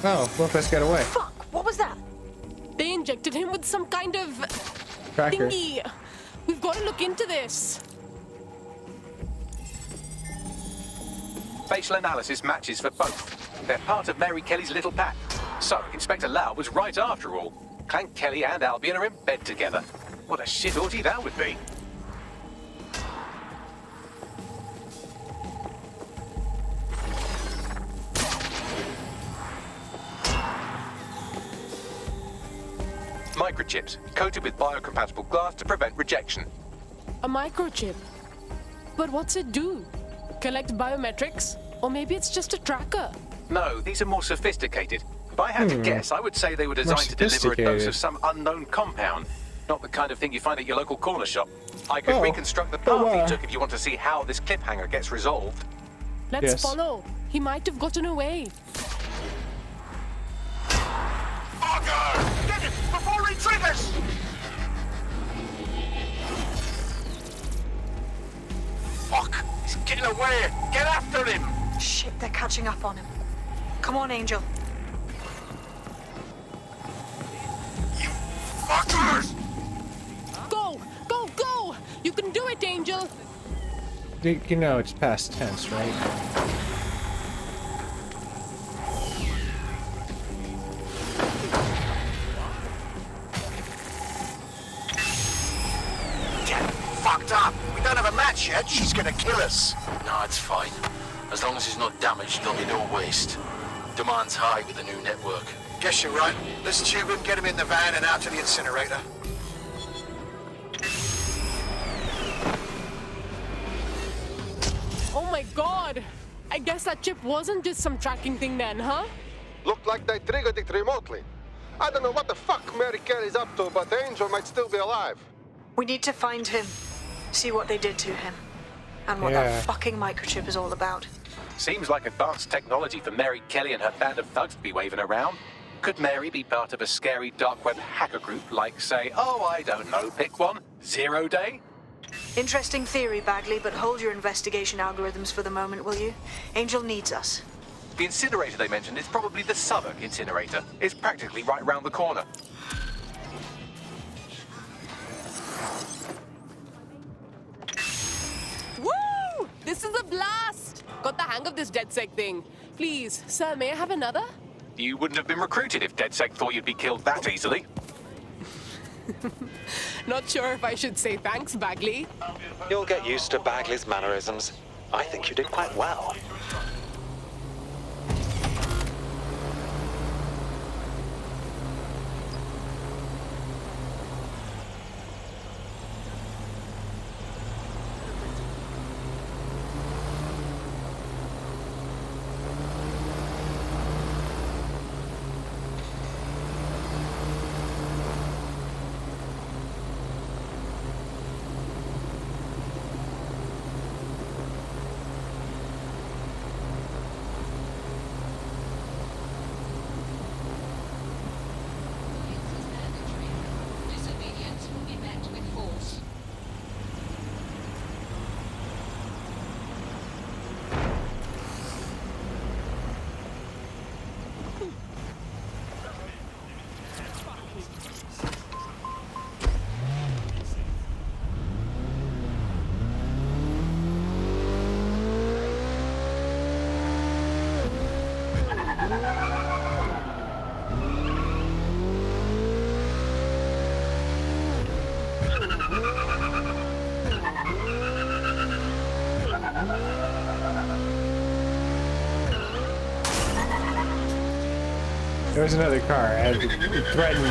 Oh, Lopez got away. Fuck, what was that? They injected him with some kind of Tracker. thingy. We've got to look into this. Facial analysis matches for both. They're part of Mary Kelly's little pack. So, Inspector Lau was right after all. Clank Kelly and Albion are in bed together. What a shit orgy that would be. Microchips, coated with biocompatible glass to prevent rejection. A microchip. But what's it do? Collect biometrics? Or maybe it's just a tracker? No, these are more sophisticated. If I had to guess, I would say they were designed to deliver a dose of some unknown compound. not the kind of thing you find at your local corner shop. I could reconstruct the path he took if you want to see how this cliffhanger gets resolved. Let's follow. He might have gotten away. Fucker! Get it before he triggers! Fuck! He's getting away! Get after him! Shit, they're catching up on him. Come on, Angel. You fuckers! Go! Go! Go! You can do it, Angel! You know it's past tense, right? Fucked up. We don't have a match yet. She's gonna kill us. No, it's fine. As long as he's not damaged, there'll be no waste. Demand's high with the new network. Guess you're right. Let's tube him, get him in the van and out to the incinerator. Oh my god! I guess that chip wasn't just some tracking thing then, huh? Looked like they triggered it remotely. I don't know what the fuck Mary Kelly's up to, but Angel might still be alive. We need to find him. See what they did to him. And what that fucking microchip is all about. Seems like advanced technology for Mary Kelly and her band of thugs to be waving around. Could Mary be part of a scary dark web hacker group like, say, oh, I don't know, pick one, 0 Day? Interesting theory, Bagley, but hold your investigation algorithms for the moment, will you? Angel needs us. The incinerator they mentioned is probably the Southwark incinerator. It's practically right round the corner. Woo! This is a blast! Got the hang of this DedSec thing. Please, sir, may I have another? You wouldn't have been recruited if DedSec thought you'd be killed that easily. Not sure if I should say thanks, Bagley. You'll get used to Bagley's mannerisms. I think you did quite well. There was another car. I had to threaten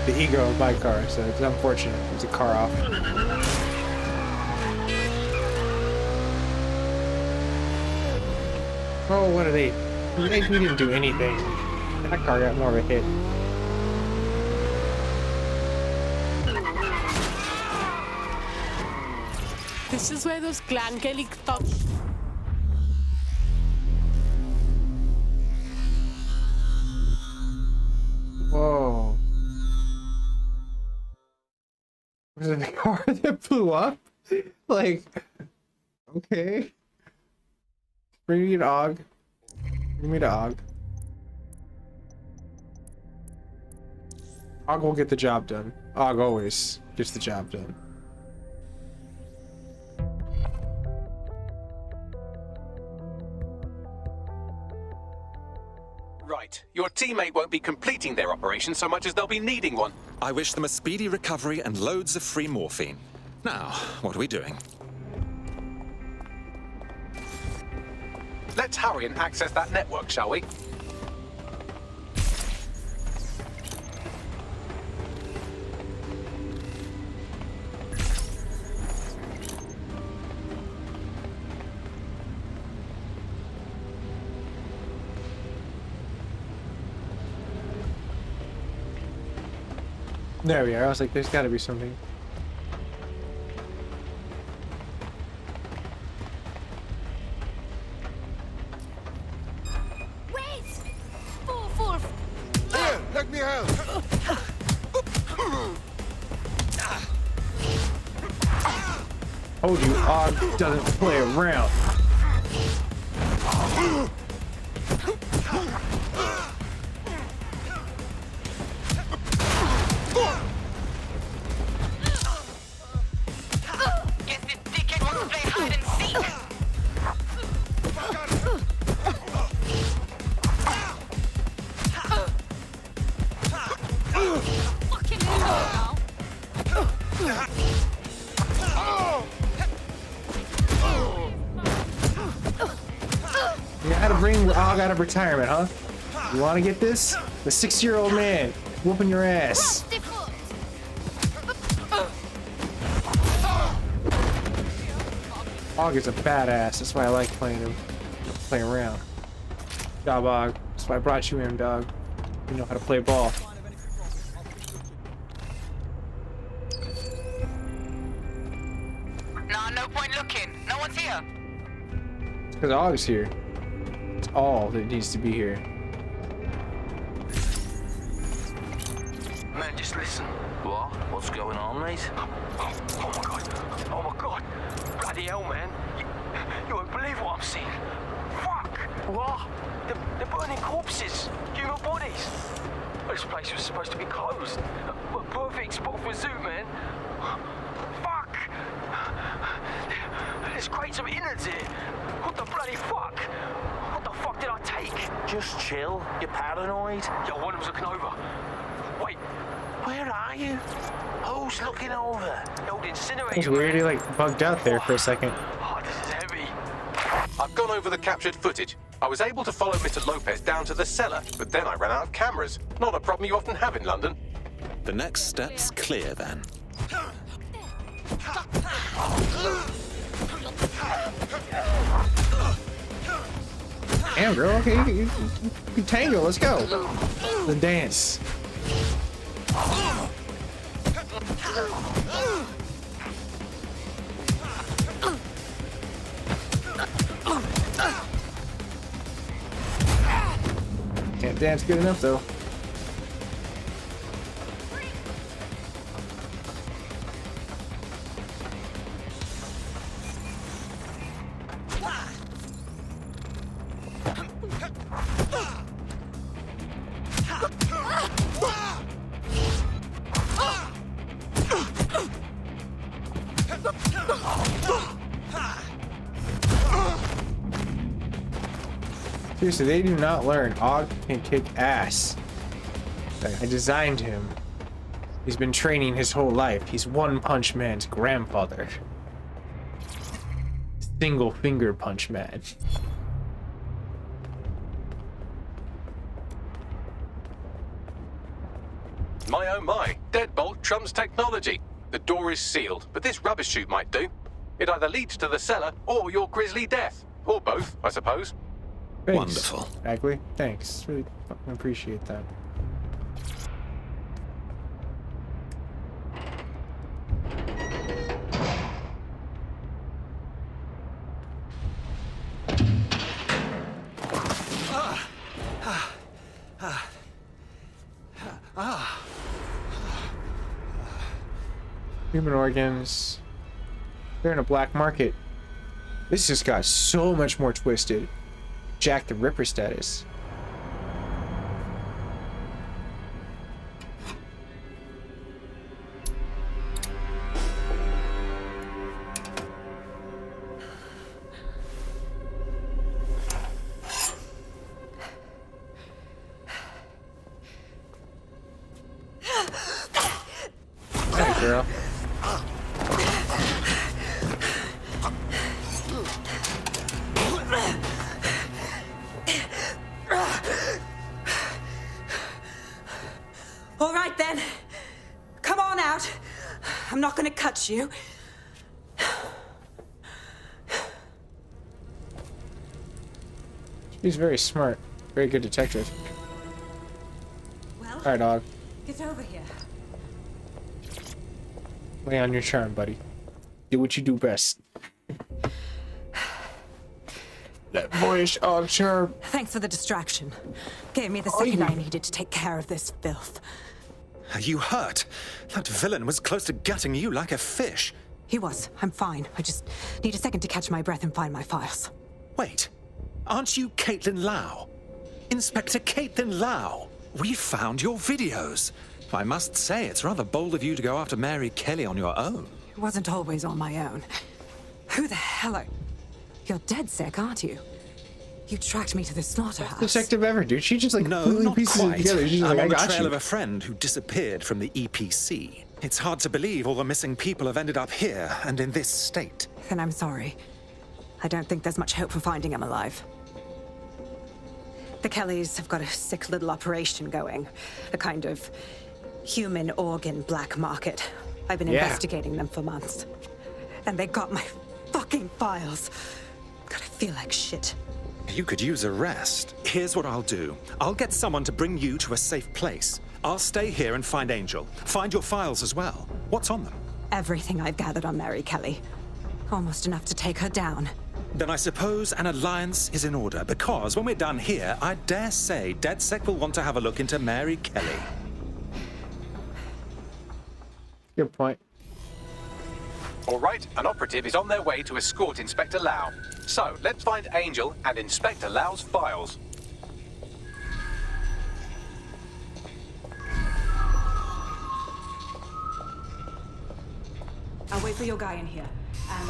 the ego of my car, so it's unfortunate. There's a car off. Oh, what are they? We didn't do anything. That car got more of a hit. This is where those Clan Kelly thugs... Whoa. Was it the car that blew up? Like, okay. Bring me to Og. Bring me to Og. Og will get the job done. Og always gets the job done. Right. Your teammate won't be completing their operation so much as they'll be needing one. I wish them a speedy recovery and loads of free morphine. Now, what are we doing? Let's hurry and access that network, shall we? There we are. I was like, there's got to be something. Wait! Four. Here, let me help. Told you, Og doesn't play around. Guess this dickhead wants to play hide and seek. Fucking hell now. You gotta bring Og out of retirement, huh? You wanna get this? The 6-year-old man whooping your ass. Og is a badass. That's why I like playing him. Playing around. Job, Og. That's why I brought you in, dog. You know how to play ball. Nah, no point looking. No one's here. It's because Og's here. It's all that needs to be here. Man, just listen. What? What's going on, mate? Oh my god. Oh my god. Bloody hell, man. You won't believe what I'm seeing. Fuck. What? They're burning corpses. Human bodies. This place was supposed to be closed. A perfect spot for a zoo, man. Fuck. There's crates of innards here. What the bloody fuck? What the fuck did I take? Just chill. You're paranoid. Yo, one of them's looking over. Wait. Where are you? Who's looking over? The old incinerator. It's weird, he like bugged out there for a second. Oh, this is heavy. I've gone over the captured footage. I was able to follow Mr. Lopez down to the cellar, but then I ran out of cameras. Not a problem you often have in London. The next step's clear then. Damn, girl. Okay, you can tango. Let's go. The dance. Can't dance good enough though. Seriously, they do not learn. Og can kick ass. I designed him. He's been training his whole life. He's One Punch Man's grandfather. Single finger punch man. My oh my, deadbolt trumps technology. The door is sealed, but this rubbish chute might do. It either leads to the cellar or your grisly death. Or both, I suppose. Thanks, Wonderful. Bagley. Thanks. Really fucking appreciate that. Human organs. They're in a black market. This just got so much more twisted. Jack the Ripper status. Hey, girl. All right then. Come on out. I'm not gonna cut you. He's very smart. Very good detective. Well, Alright, dog. get over here. Lay on your charm, buddy. Do what you do best. That boyish on charm. Thanks for the distraction. Gave me the second I needed to take care of this filth. Are you hurt? That villain was close to gutting you like a fish. He was. I'm fine. I just need a second to catch my breath and find my files. Wait. Aren't you Caitlin Lau? Inspector Caitlin Lau. We found your videos. I must say, it's rather bold of you to go after Mary Kelly on your own. It wasn't always on my own. Who the hell are... You're dead sick, aren't you? You tracked me to the slaughterhouse. Detective ever, dude. She just like no, completely not pieces quite. it together. She's I'm like, on the I got trail you. of a friend who disappeared from the EPC. It's hard to believe all the missing people have ended up here and in this state. Then I'm sorry. I don't think there's much hope for finding him alive. The Kellys have got a sick little operation going. A kind of human organ black market. I've been investigating them for months. And they got my fucking files. God, I feel like shit. You could use a rest. Here's what I'll do. I'll get someone to bring you to a safe place. I'll stay here and find Angel. Find your files as well. What's on them? Everything I've gathered on Mary Kelly. Almost enough to take her down. Then I suppose an alliance is in order, because when we're done here, I dare say DedSec will want to have a look into Mary Kelly. Good point. All right, an operative is on their way to escort Inspector Lau. So, let's find Angel and Inspector Lau's files. I'll wait for your guy in here. And...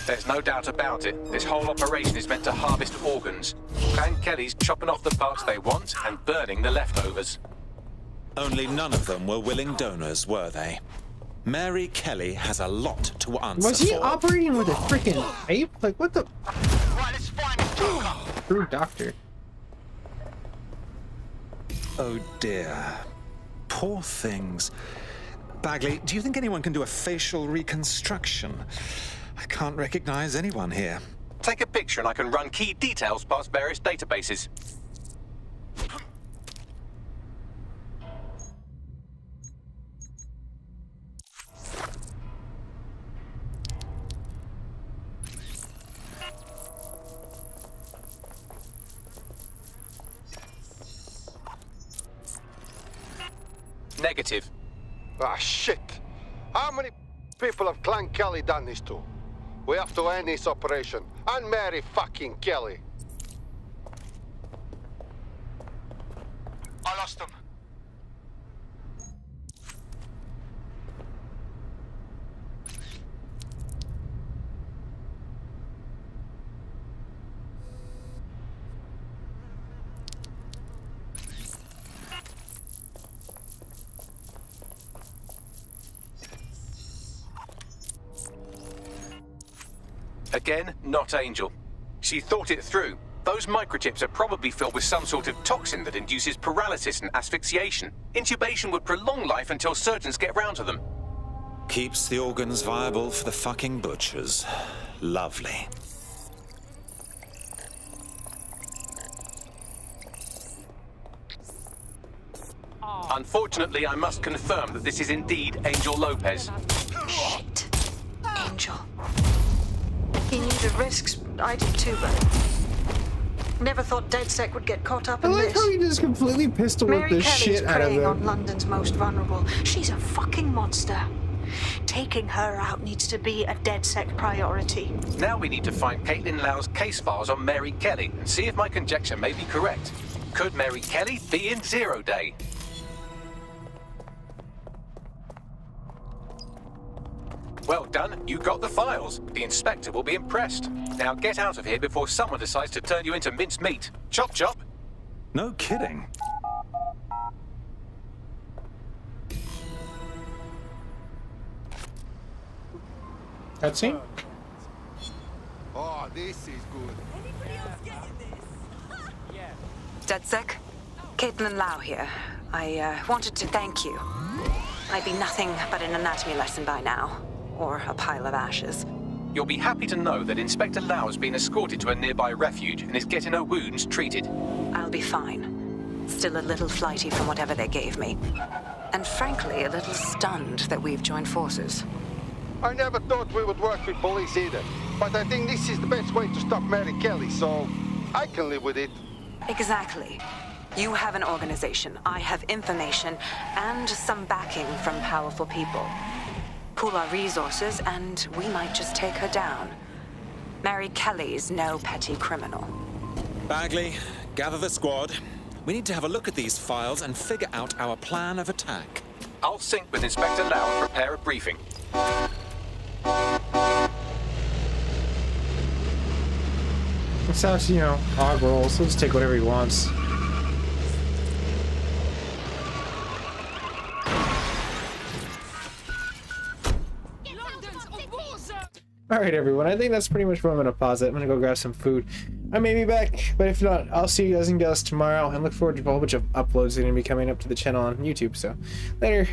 There's no doubt about it. This whole operation is meant to harvest organs. Clan Kelly's chopping off the parts they want and burning the leftovers. Only none of them were willing donors, were they? Mary Kelly has a lot to answer Was he for. operating with a freaking ape? Like, what the? Right, let's find him. True doctor. Oh dear. Poor things. Bagley, do you think anyone can do a facial reconstruction? I can't recognize anyone here. Take a picture and I can run key details past various databases. Negative. Ah, shit. How many people have Clan Kelly done this to? We have to end this operation. And Mary fucking Kelly. I lost them. Again, not Angel. She thought it through. Those microchips are probably filled with some sort of toxin that induces paralysis and asphyxiation. Intubation would prolong life until surgeons get round to them. Keeps the organs viable for the fucking butchers. Lovely. Unfortunately, I must confirm that this is indeed Angel Lopez. Shit. Angel. He knew the risks. I did too, but never thought DedSec would get caught up in I like this. how he just completely pistol whipped Mary the Kelly's shit out of preying on them. London's most vulnerable. She's a fucking monster. Taking her out needs to be a DedSec priority. Now we need to find Caitlin Lau's case files on Mary Kelly and see if my conjecture may be correct. Could Mary Kelly be in 0 Day? Well done, you got the files. The inspector will be impressed. Now get out of here before someone decides to turn you into minced meat. Chop chop. No kidding. Cutscene? Oh, this is good. DedSec? Caitlin Lau here. I wanted to thank you. I'd be nothing but an anatomy lesson by now. Or a pile of ashes. You'll be happy to know that Inspector Lau has been escorted to a nearby refuge and is getting her wounds treated. I'll be fine. Still a little flighty from whatever they gave me. and frankly, a little stunned that we've joined forces. I never thought we would work with police either. But I think this is the best way to stop Mary Kelly, so I can live with it. Exactly. You have an organization, I have information, and some backing from powerful people. Pool our resources, and we might just take her down. Mary Kelly's no petty criminal. Bagley, gather the squad. We need to have a look at these files and figure out our plan of attack. I'll sync with Inspector Lau and prepare a briefing. It sounds, you know, hog rolls. He'll just take whatever he wants. Alright everyone, I think that's pretty much where I'm going to pause it. I'm going to go grab some food. I may be back, but if not, I'll see you guys and girls tomorrow, and look forward to a whole bunch of uploads that are going to be coming up to the channel on YouTube, so later.